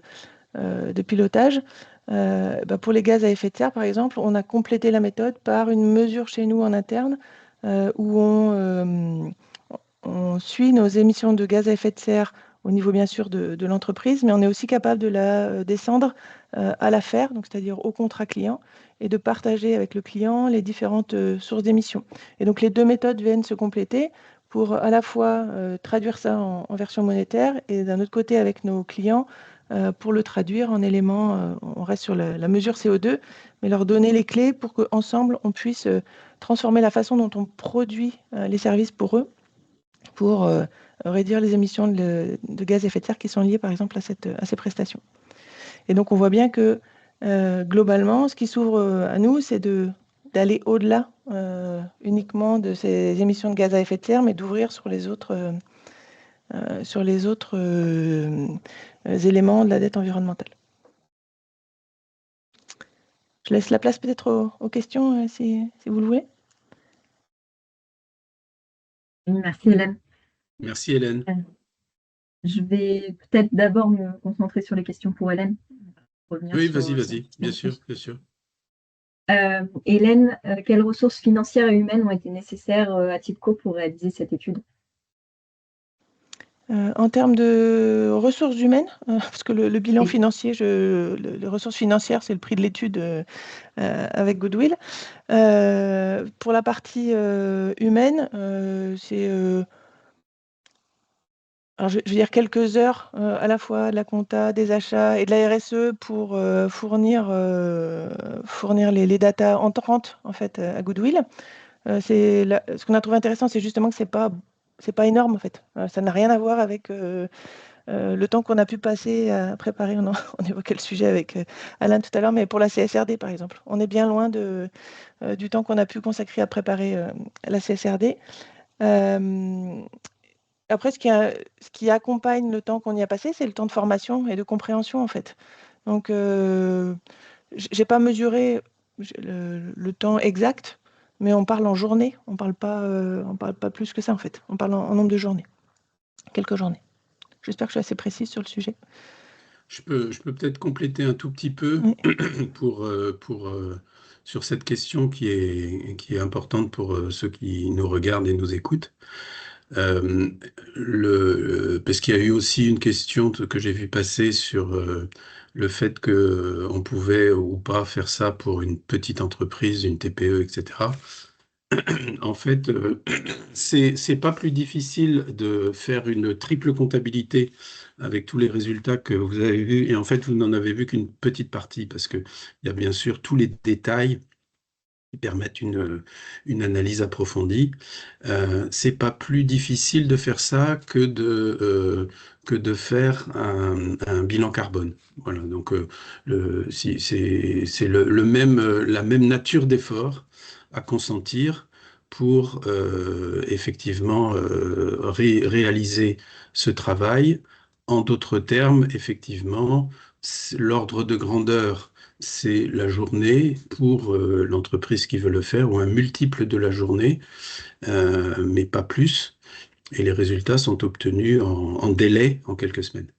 pilotage. Pour les gaz à effet de serre, par exemple, on a complété la méthode par une mesure chez nous en interne où on suit nos émissions de gaz à effet de serre au niveau bien sûr de l'entreprise, mais on est aussi capable de la descendre à l'affaire, donc c'est-à-dire au contrat client, et de partager avec le client les différentes sources d'émissions. Et donc les deux méthodes viennent se compléter pour à la fois traduire ça en version monétaire et d'un autre côté avec nos clients pour le traduire en éléments, on reste sur la mesure CO2, mais leur donner les clés pour qu'ensemble on puisse transformer la façon dont on produit les services pour eux pour réduire les émissions de gaz à effet de serre qui sont liées par exemple à ces prestations. Et donc on voit bien que globalement, ce qui s'ouvre à nous, c'est d'aller au-delà uniquement de ces émissions de gaz à effet de serre, mais d'ouvrir sur les autres éléments de la dette environnementale. Je laisse la place peut-être aux questions si vous le voulez. Merci Hélène. Merci Hélène. Je vais peut-être d'abord me concentrer sur les questions pour Hélène. Oui, vas-y, bien sûr. Hélène, quelles ressources financières et humaines ont été nécessaires à TIBCO pour réaliser cette étude? En termes de ressources humaines, parce que le bilan financier, les ressources financières, c'est le prix de l'étude avec Goodwill. Pour la partie humaine, c'est alors je veux dire quelques heures à la fois de la compta, des achats et de la RSE pour fournir les datas entrantes en fait à Goodwill. Ce qu'on a trouvé intéressant, c'est justement que c'est pas énorme en fait. Ça n'a rien à voir avec le temps qu'on a pu passer à préparer. On évoquait le sujet avec Alain tout à l'heure, mais pour la CSRD par exemple, on est bien loin du temps qu'on a pu consacrer à préparer la CSRD. Après, ce qui accompagne le temps qu'on y a passé, c'est le temps de formation et de compréhension, en fait. Donc, j'ai pas mesuré le temps exact, mais on parle en journée. On parle pas plus que ça, en fait. On parle en nombre de journées, quelques journées. J'espère que je suis assez précise sur le sujet. Je peux peut-être compléter un tout petit peu Oui. sur cette question qui est importante pour ceux qui nous regardent et nous écoutent. Parce qu'il y a eu aussi une question que j'ai vu passer sur le fait que on pouvait ou pas faire ça pour une petite entreprise, une TPE, etc. En fait, c'est pas plus difficile de faire une triple comptabilité avec tous les résultats que vous avez vus. Et en fait, vous n'en avez vu qu'une petite partie parce que il y a bien sûr tous les détails qui permettent une analyse approfondie. C'est pas plus difficile de faire ça que de faire un bilan carbone. Voilà. Donc, c'est la même nature d'effort à consentir pour effectivement réaliser ce travail. En d'autres termes, effectivement, l'ordre de grandeur, c'est la journée pour l'entreprise qui veut le faire, ou un multiple de la journée, mais pas plus. Et les résultats sont obtenus en délai, en quelques semaines.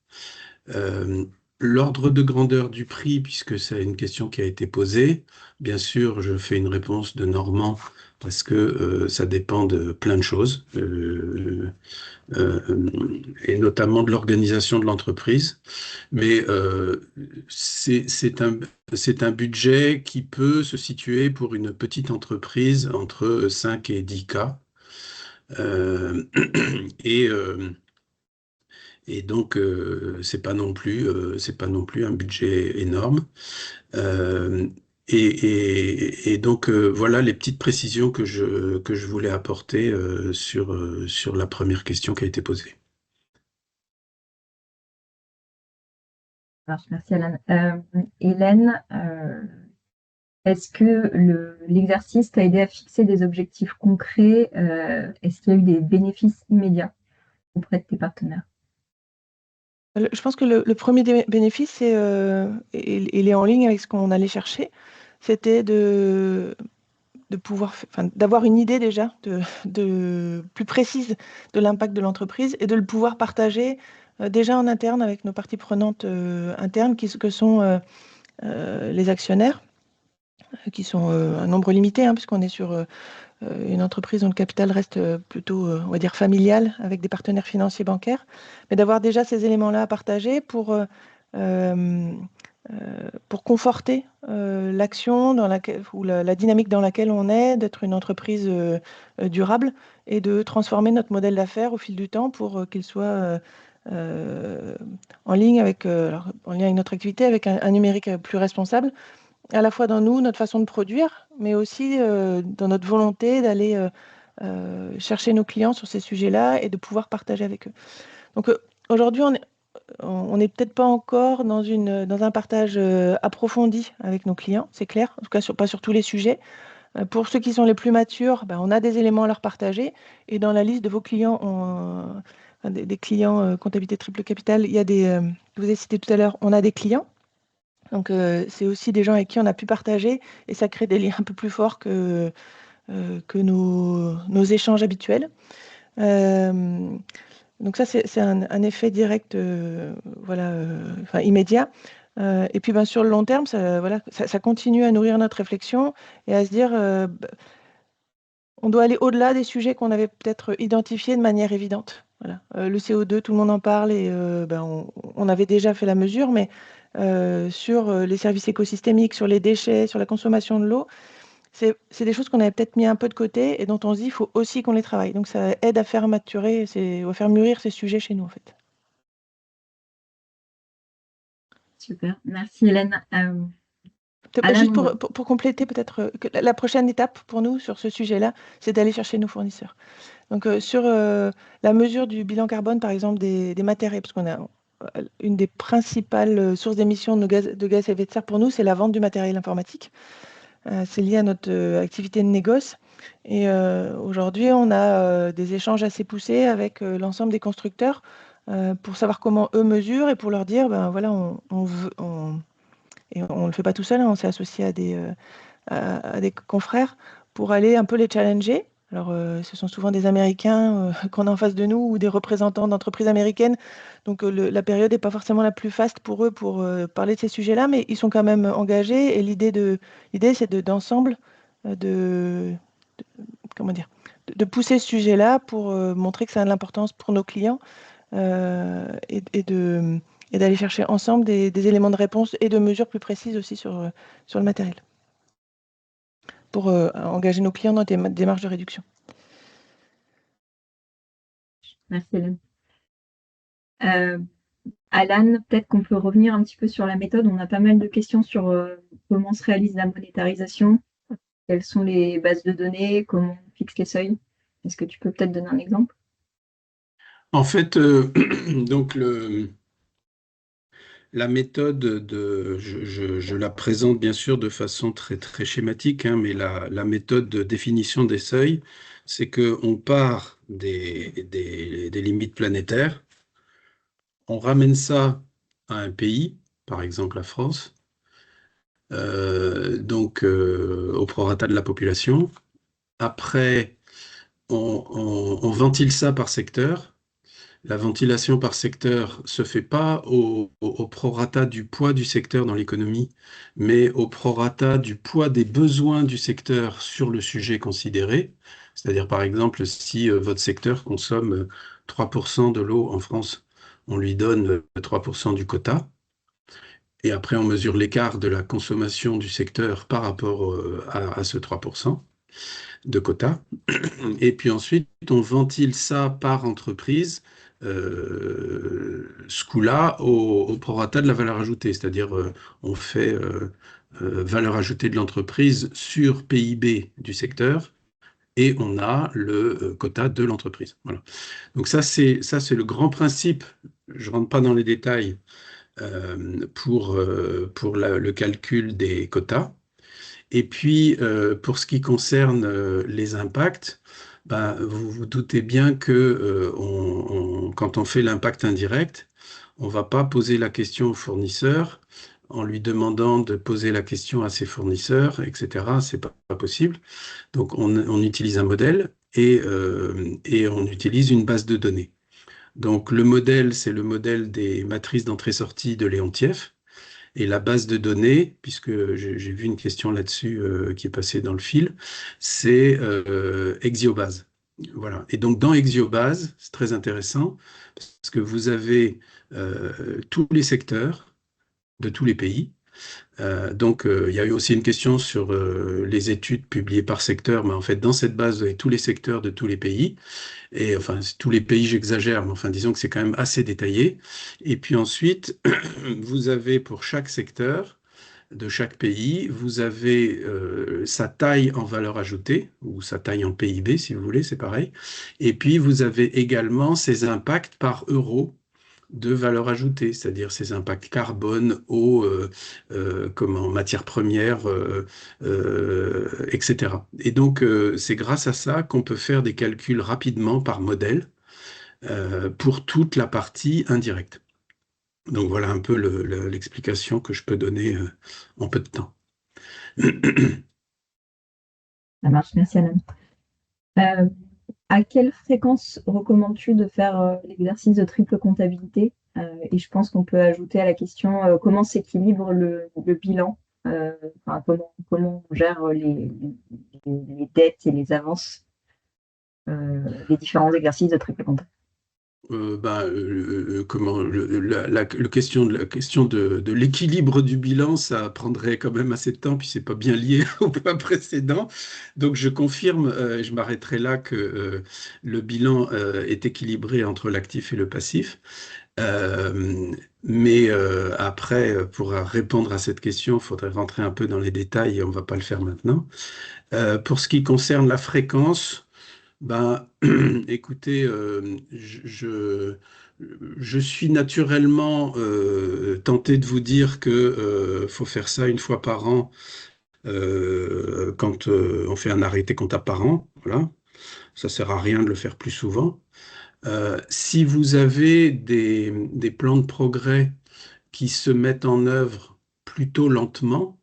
L'ordre de grandeur du prix, puisque c'est une question qui a été posée, bien sûr, je fais une réponse de Normand parce que ça dépend de plein de choses, et notamment de l'organisation de l'entreprise. Mais c'est un budget qui peut se situer pour une petite entreprise entre 5 et 10 K. Et, et donc, c'est pas non plus un budget énorme. Et donc, voilà les petites précisions que je voulais apporter sur la première question qui a été posée. Alors, merci Alain. Hélène, est-ce que l'exercice t'a aidé à fixer des objectifs concrets? Est-ce qu'il y a eu des bénéfices immédiats auprès de tes partenaires? Je pense que le premier bénéfice, il est en ligne avec ce qu'on allait chercher, c'était d'avoir une idée déjà plus précise de l'impact de l'entreprise et de le pouvoir partager déjà en interne avec nos parties prenantes internes que sont les actionnaires, qui sont un nombre limité, puisqu'on est sur une entreprise dont le capital reste plutôt, on va dire, familial, avec des partenaires financiers bancaires, mais d'avoir déjà ces éléments-là à partager pour conforter l'action ou la dynamique dans laquelle on est, d'être une entreprise durable et de transformer notre modèle d'affaires au fil du temps pour qu'il soit en ligne avec notre activité, avec un numérique plus responsable, à la fois dans notre façon de produire, mais aussi dans notre volonté d'aller chercher nos clients sur ces sujets-là et de pouvoir partager avec eux. Donc aujourd'hui, on n'est peut-être pas encore dans un partage approfondi avec nos clients, c'est clair, en tout cas pas sur tous les sujets. Pour ceux qui sont les plus matures, on a des éléments à leur partager. Et dans la liste de vos clients, des clients comptabilité triple capital, il y a je vous ai cité tout à l'heure, on a des clients. Donc, c'est aussi des gens avec qui on a pu partager et ça crée des liens un peu plus forts que nos échanges habituels. Donc ça, c'est un effet direct, immédiat. Et puis, sur le long terme, ça continue à nourrir notre réflexion et à se dire, on doit aller au-delà des sujets qu'on avait peut-être identifiés de manière évidente. Voilà. Le CO2, tout le monde en parle et on avait déjà fait la mesure, mais sur les services écosystémiques, sur les déchets, sur la consommation de l'eau, c'est des choses qu'on avait peut-être mis un peu de côté et dont on se dit qu'il faut aussi qu'on les travaille. Donc ça aide à faire maturer, à faire mûrir ces sujets chez nous en fait. Super, merci Hélène. Alain, juste pour compléter, peut-être que la prochaine étape pour nous sur ce sujet-là, c'est d'aller chercher nos fournisseurs. Donc sur la mesure du bilan carbone, par exemple, des matériaux, parce qu'on a une des principales sources d'émissions de gaz à effet de serre pour nous, c'est la vente du matériel informatique. C'est lié à notre activité de négoce. Et aujourd'hui, on a des échanges assez poussés avec l'ensemble des constructeurs pour savoir comment eux mesurent et pour leur dire, voilà, et on ne le fait pas tout seul, on s'est associé à des confrères pour aller un peu les challenger. Alors, ce sont souvent des Américains qu'on a en face de nous ou des représentants d'entreprises américaines. Donc, la période n'est pas forcément la plus faste pour eux pour parler de ces sujets-là, mais ils sont quand même engagés. Et l'idée, c'est d'ensemble comment dire, de pousser ce sujet-là pour montrer que ça a de l'importance pour nos clients et d'aller chercher ensemble des éléments de réponse et de mesures plus précises aussi sur le matériel pour engager nos clients dans des démarches de réduction. Merci Hélène. Alan, peut-être qu'on peut revenir un petit peu sur la méthode. On a pas mal de questions sur comment se réalise la monétarisation, quelles sont les bases de données, comment on fixe les seuils. Est-ce que tu peux peut-être donner un exemple? En fait, donc la méthode je la présente bien sûr de façon très très schématique, mais la méthode de définition des seuils, c'est qu'on part des limites planétaires, on ramène ça à un pays, par exemple la France, donc au prorata de la population. Après, on ventile ça par secteur. La ventilation par secteur se fait pas au prorata du poids du secteur dans l'économie, mais au prorata du poids des besoins du secteur sur le sujet considéré. C'est-à-dire, par exemple, si votre secteur consomme 3% de l'eau en France, on lui donne 3% du quota. Et après, on mesure l'écart de la consommation du secteur par rapport à ce 3% de quota. Et puis ensuite, on ventile ça par entreprise, ce coup-là, au prorata de la valeur ajoutée. C'est-à-dire, on fait valeur ajoutée de l'entreprise sur PIB du secteur et on a le quota de l'entreprise. Voilà. Donc ça, c'est le grand principe. Je ne rentre pas dans les détails pour le calcul des quotas. Et puis, pour ce qui concerne les impacts, vous vous doutez bien que quand on fait l'impact indirect, on ne va pas poser la question au fournisseur en lui demandant de poser la question à ses fournisseurs, etc. C'est pas possible. Donc, on utilise un modèle et on utilise une base de données. Donc, le modèle, c'est le modèle des matrices d'entrée-sortie de Leontief. Et la base de données, puisque j'ai vu une question là-dessus qui est passée dans le fil, c'est Exiobase. Voilà. Et donc dans Exiobase, c'est très intéressant parce que vous avez tous les secteurs de tous les pays. Il y a eu aussi une question sur les études publiées par secteur, mais en fait, dans cette base, vous avez tous les secteurs de tous les pays. Et enfin, tous les pays, j'exagère, mais enfin, disons que c'est quand même assez détaillé. Et puis ensuite, vous avez pour chaque secteur de chaque pays, vous avez sa taille en valeur ajoutée, ou sa taille en PIB, si vous voulez, c'est pareil. Et puis, vous avez également ses impacts par euro de valeur ajoutée, c'est-à-dire ses impacts carbone, eau, comment, matières premières, etc. Et donc, c'est grâce à ça qu'on peut faire des calculs rapidement par modèle pour toute la partie indirecte. Donc voilà un peu l'explication que je peux donner en peu de temps. Ça marche, merci Alan. À quelle fréquence recommandes-tu de faire l'exercice de triple comptabilité? Et je pense qu'on peut ajouter à la question comment s'équilibre le bilan, enfin, comment on gère les dettes et les avances, les différents exercices de triple comptabilité. Comment la question de l'équilibre du bilan, ça prendrait quand même assez de temps, puis c'est pas bien lié au point précédent. Donc je confirme, je m'arrêterai là que le bilan est équilibré entre l'actif et le passif. Mais après, pour répondre à cette question, il faudrait rentrer un peu dans les détails et on va pas le faire maintenant. Pour ce qui concerne la fréquence, ben, écoutez, je suis naturellement tenté de vous dire que faut faire ça une fois par an quand on fait un arrêté comptable par an. Voilà, ça sert à rien de le faire plus souvent. Si vous avez des plans de progrès qui se mettent en œuvre plutôt lentement,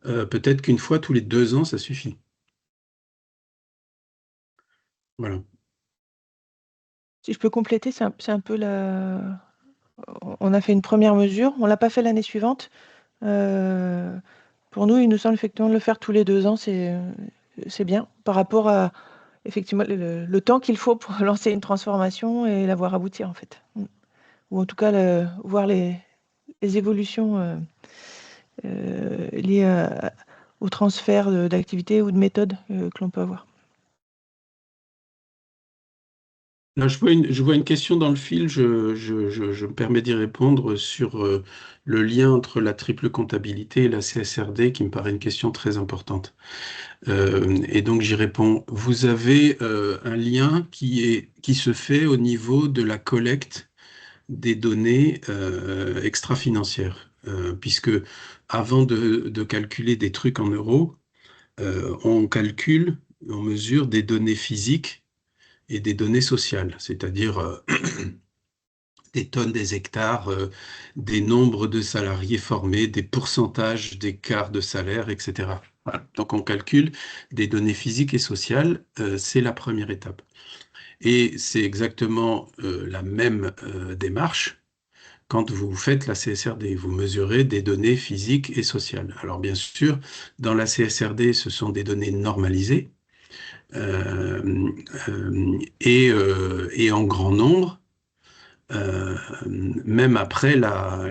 peut-être qu'une fois tous les 2 ans, ça suffit. Voilà. Si je peux compléter, c'est un peu on a fait une première mesure, on ne l'a pas fait l'année suivante. Pour nous, il nous semble effectivement de le faire tous les 2 ans, c'est bien par rapport à effectivement le temps qu'il faut pour lancer une transformation et la voir aboutir en fait. Ou en tout cas voir les évolutions liées au transfert d'activités ou de méthodes que l'on peut avoir. Là, je vois une question dans le fil, je me permets d'y répondre sur le lien entre la triple comptabilité et la CSRD, qui me paraît une question très importante. Et donc j'y réponds. Vous avez un lien qui se fait au niveau de la collecte des données extra-financières, puisque avant de calculer des trucs en euros, on mesure des données physiques et des données sociales, c'est-à-dire des tonnes, des hectares, des nombres de salariés formés, des pourcentages d'écart de salaire, etc. Voilà. Donc on calcule des données physiques et sociales, c'est la première étape. Et c'est exactement la même démarche quand vous faites la CSRD. Vous mesurez des données physiques et sociales. Alors bien sûr, dans la CSRD, ce sont des données normalisées et en grand nombre. Même après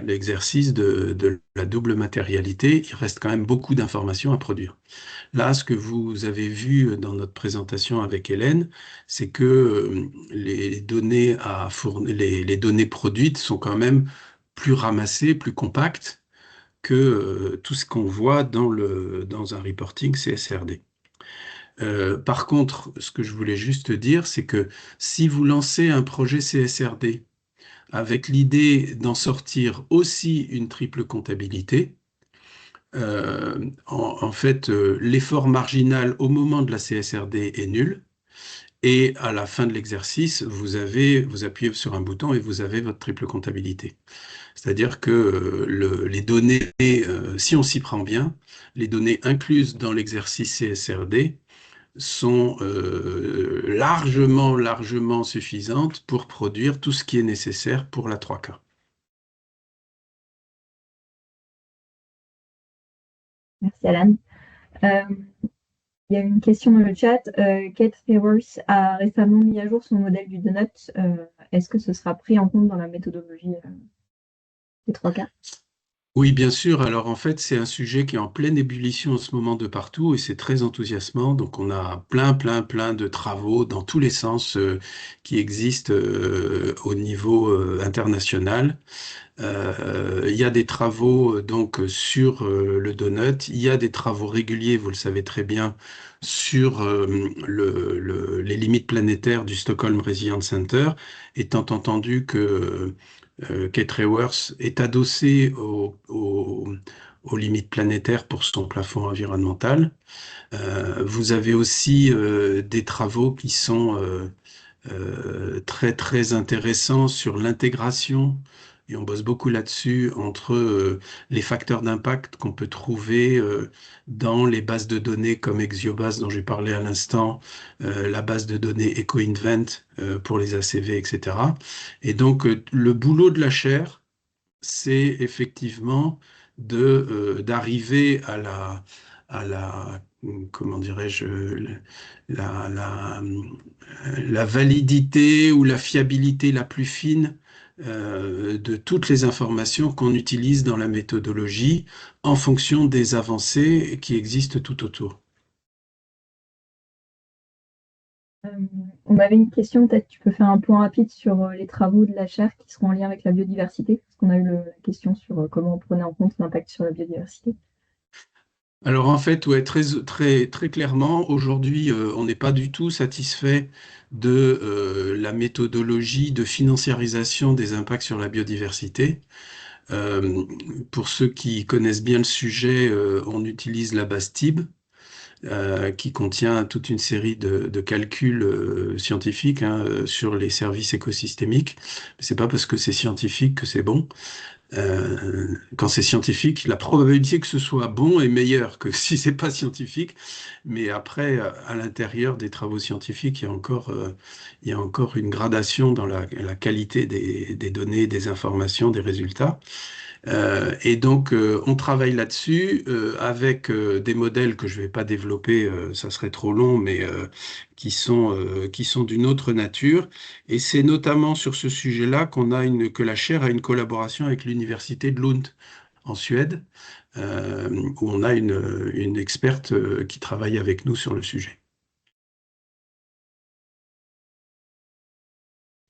l'exercice de la double matérialité, il reste quand même beaucoup d'informations à produire. Là, ce que vous avez vu dans notre présentation avec Hélène, c'est que les données les données produites sont quand même plus ramassées, plus compactes que tout ce qu'on voit dans un reporting CSRD. Par contre, ce que je voulais juste dire, c'est que si vous lancez un projet CSRD avec l'idée d'en sortir aussi une triple comptabilité, en fait, l'effort marginal au moment de la CSRD est nul. Et à la fin de l'exercice, vous appuyez sur un bouton et vous avez votre triple comptabilité. C'est-à-dire que les données, si on s'y prend bien, les données incluses dans l'exercice CSRD sont largement suffisantes pour produire tout ce qui est nécessaire pour la 3K. Merci Alan. Euh, il y a une question dans le chat. Kate Raworth a récemment mis à jour son modèle du donut. Est-ce que ce sera pris en compte dans la méthodologie des 3 cas? Oui, bien sûr. Alors en fait, c'est un sujet qui est en pleine ébullition en ce moment de partout et c'est très enthousiasmant. Donc on a plein de travaux dans tous les sens qui existent au niveau international. Il y a des travaux donc sur le donut. Il y a des travaux réguliers, vous le savez très bien, sur les limites planétaires du Stockholm Resilience Center, étant entendu que Kate Raworth est adossé aux limites planétaires pour son plafond environnemental. Vous avez aussi des travaux qui sont très intéressant sur l'intégration, et on bosse beaucoup là-dessus, entre les facteurs d'impact qu'on peut trouver dans les bases de données comme Exiobase dont j'ai parlé à l'instant, la base de données EcoInvent pour les ACV, etc. Et donc le boulot de la chaire, c'est effectivement d'arriver à la comment dirais-je la validité ou la fiabilité la plus fine de toutes les informations qu'on utilise dans la méthodologie en fonction des avancées qui existent tout autour. On avait une question, peut-être tu peux faire un point rapide sur les travaux de la chaire qui seront en lien avec la biodiversité, parce qu'on a eu la question sur comment on prenait en compte l'impact sur la biodiversité. Alors en fait, ouais, très clairement, aujourd'hui, on n'est pas du tout satisfait de la méthodologie de financiarisation des impacts sur la biodiversité. Euh, pour ceux qui connaissent bien le sujet, on utilise la base TIB, qui contient toute une série de calculs scientifiques hein, sur les services écosystémiques. C'est pas parce que c'est scientifique que c'est bon. Quand c'est scientifique, la probabilité que ce soit bon est meilleure que si c'est pas scientifique. Mais après, à l'intérieur des travaux scientifiques, il y a encore une gradation dans la qualité des données, des informations, des résultats. Et donc, on travaille là-dessus avec des modèles que je ne vais pas développer, ça serait trop long, mais qui sont d'une autre nature. Et c'est notamment sur ce sujet-là que la chaire a une collaboration avec l'université de Lund en Suède, où on a une experte qui travaille avec nous sur le sujet.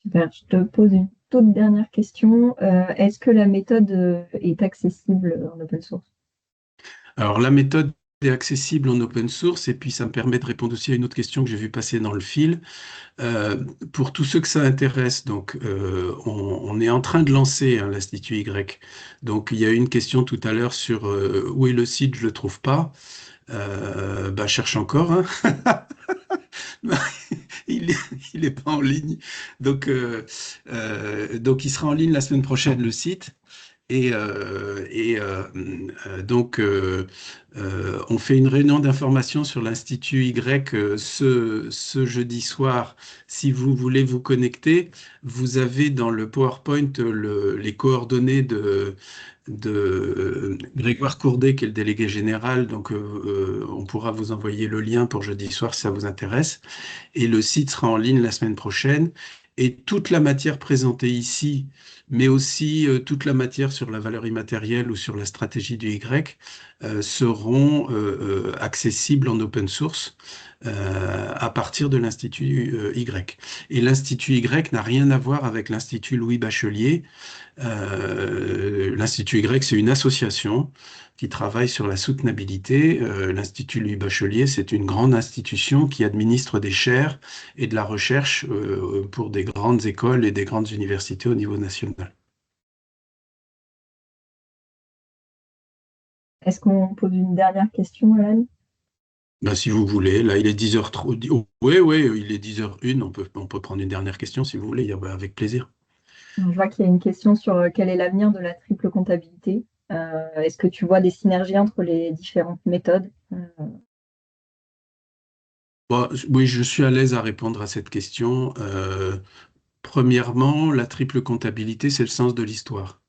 Super, je te pose une toute dernière question. Est-ce que la méthode est accessible en open source? Alors, la méthode est accessible en open source et puis ça me permet de répondre aussi à une autre question que j'ai vu passer dans le fil. Pour tous ceux que ça intéresse, donc on est en train de lancer hein, l'Institut Y. Donc il y a eu une question tout à l'heure sur où est le site, je le trouve pas. Bah, cherche encore. Hein. il est pas en ligne. Donc il sera en ligne la semaine prochaine le site. Donc, on fait une réunion d'information sur l'Institut Y ce jeudi soir. Si vous voulez vous connecter, vous avez dans le PowerPoint les coordonnées de Grégoire Courdet, qui est le délégué général. Donc, on pourra vous envoyer le lien pour jeudi soir si ça vous intéresse. Et le site sera en ligne la semaine prochaine. Et toute la matière présentée ici, mais aussi toute la matière sur la valeur immatérielle ou sur la stratégie du Y, seront accessibles en open source à partir de l'Institut Y. Et l'Institut Y n'a rien à voir avec l'Institut Louis Bachelier. L'Institut Y, c'est une association qui travaille sur la soutenabilité. L'Institut Louis Bachelier, c'est une grande institution qui administre des chaires et de la recherche pour des grandes écoles et des grandes universités au niveau national. Est-ce qu'on pose une dernière question, Alan? Ben, si vous voulez, là il est 10h03. Oui, il est 10h01, on peut prendre une dernière question si vous voulez, avec plaisir. Je vois qu'il y a une question sur quel est l'avenir de la triple comptabilité. Est-ce que tu vois des synergies entre les différentes méthodes? Bon, oui, je suis à l'aise à répondre à cette question. Premièrement, la triple comptabilité, c'est le sens de l'histoire.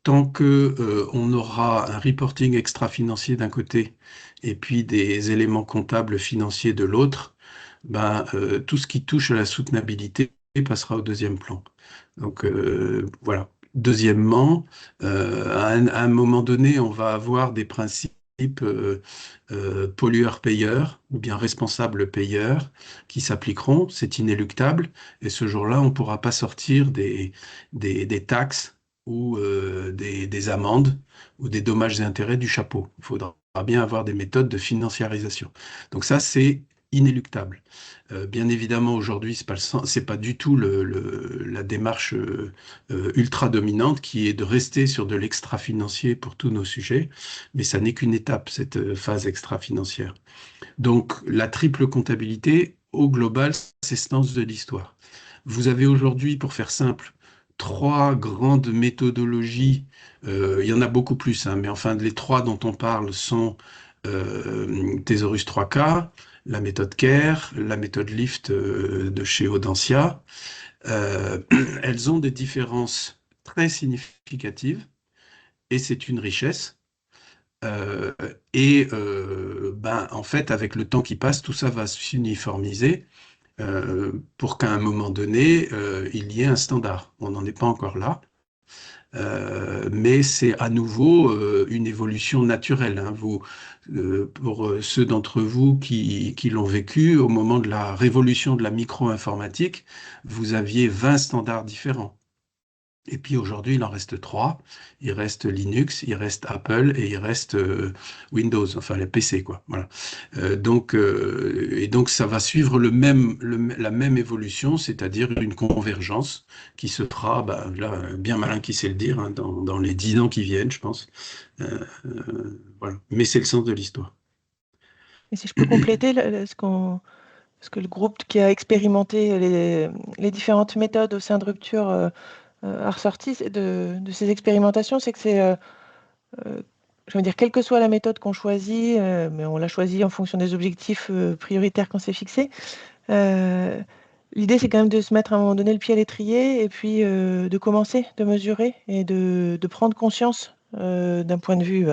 tant que on aura un reporting extra-financier d'un côté et puis des éléments comptables financiers de l'autre, ben, tout ce qui touche à la soutenabilité passera au deuxième plan. Donc voilà. Deuxièmement, à un moment donné, on va avoir des principes pollueur-payeur ou bien responsable-payeur qui s'appliqueront, c'est inéluctable, et ce jour-là, on ne pourra pas sortir des taxes ou des amendes ou des dommages et intérêts du chapeau. Il faudra bien avoir des méthodes de financiarisation. Donc ça, c'est inéluctable. Bien évidemment, aujourd'hui, c'est pas du tout la démarche ultra dominante qui est de rester sur de l'extra-financier pour tous nos sujets, mais ça n'est qu'une étape, cette phase extra-financière. Donc, la triple comptabilité, au global, c'est ce sens de l'histoire. Vous avez aujourd'hui, pour faire simple, trois grandes méthodologies. Il y en a beaucoup plus, hein, mais enfin, les trois dont on parle sont Thesaurus 3K, la méthode CARE, la méthode LIFT de chez Audencia. Euh, Elles ont des différences très significatives et c'est une richesse. Euh, ben, en fait, avec le temps qui passe, tout ça va s'uniformiser pour qu'à un moment donné, il y ait un standard. On n'en est pas encore là. Mais c'est à nouveau une évolution naturelle, hein. Pour ceux d'entre vous qui l'ont vécu, au moment de la révolution de la micro-informatique, vous aviez 20 standards différents. Et puis aujourd'hui, il en reste trois. Il reste Linux, il reste Apple et il reste Windows, enfin les PC, quoi. Voilà. Et donc, ça va suivre la même évolution, c'est-à-dire une convergence qui se fera, bah, là, bien malin qui sait le dire, hein, dans les 10 ans qui viennent, je pense. Voilà. Mais c'est le sens de l'histoire. Et si je peux compléter ce que le groupe qui a expérimenté les différentes méthodes au sein de Rupture a ressorti de ces expérimentations, c'est que euh, je veux dire, quelle que soit la méthode qu'on choisit, mais on l'a choisie en fonction des objectifs prioritaires qu'on s'est fixés, euh, l'idée c'est quand même de se mettre à un moment donné le pied à l'étrier et puis de commencer, de mesurer et de prendre conscience d'un point de vue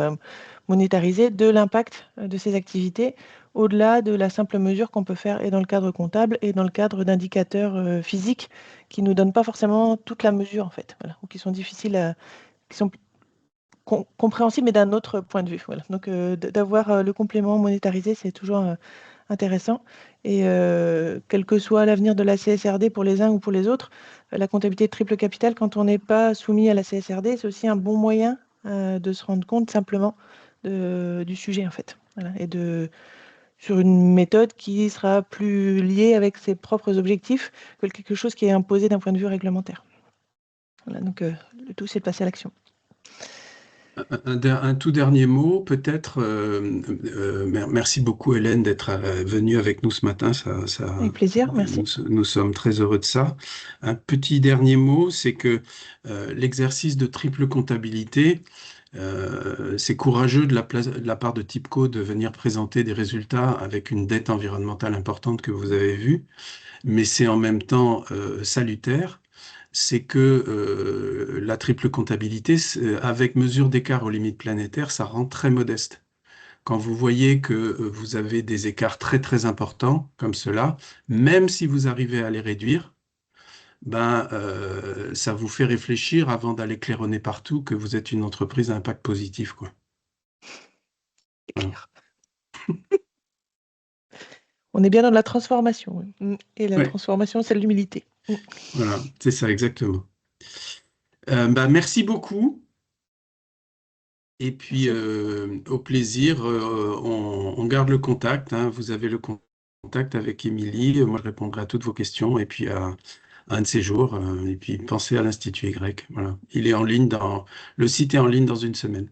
monétarisé de l'impact de ces activités au-delà de la simple mesure qu'on peut faire et dans le cadre comptable et dans le cadre d'indicateurs physiques qui ne nous donnent pas forcément toute la mesure en fait, voilà, ou qui sont difficiles qui sont compréhensibles mais d'un autre point de vue. Voilà. Donc d'avoir le complément monétarisé, c'est toujours intéressant. Et quel que soit l'avenir de la CSRD pour les uns ou pour les autres, la comptabilité de triple capital, quand on n'est pas soumis à la CSRD, c'est aussi un bon moyen de se rendre compte simplement du sujet en fait. Voilà. Et sur une méthode qui sera plus liée avec ses propres objectifs que quelque chose qui est imposé d'un point de vue réglementaire. Voilà, donc le tout, c'est de passer à l'action. Un tout dernier mot, peut-être. Merci beaucoup, Hélène, d'être venue avec nous ce matin. Avec plaisir, merci. Nous sommes très heureux de ça. Un petit dernier mot, c'est que l'exercice de triple comptabilité, c'est courageux de la part de TIPCO de venir présenter des résultats avec une dette environnementale importante que vous avez vue, mais c'est en même temps salutaire. C'est que la triple comptabilité, avec mesure d'écart aux limites planétaires, ça rend très modeste. Quand vous voyez que vous avez des écarts très très importants comme cela, même si vous arrivez à les réduire, ben, ça vous fait réfléchir avant d'aller claironner partout que vous êtes une entreprise à impact positif, quoi. C'est clair. On est bien dans la transformation. Et la Ouais, transformation, c'est l'humilité. voilà, c'est ça exactement. Ben, merci beaucoup. Et puis, au plaisir, on garde le contact, hein. Vous avez le contact avec Émilie. Moi, je répondrai à toutes vos questions. Et puis, à un de ces jours, et puis, pensez à l'Institut Y. Voilà. Il est en ligne le site est en ligne dans une semaine.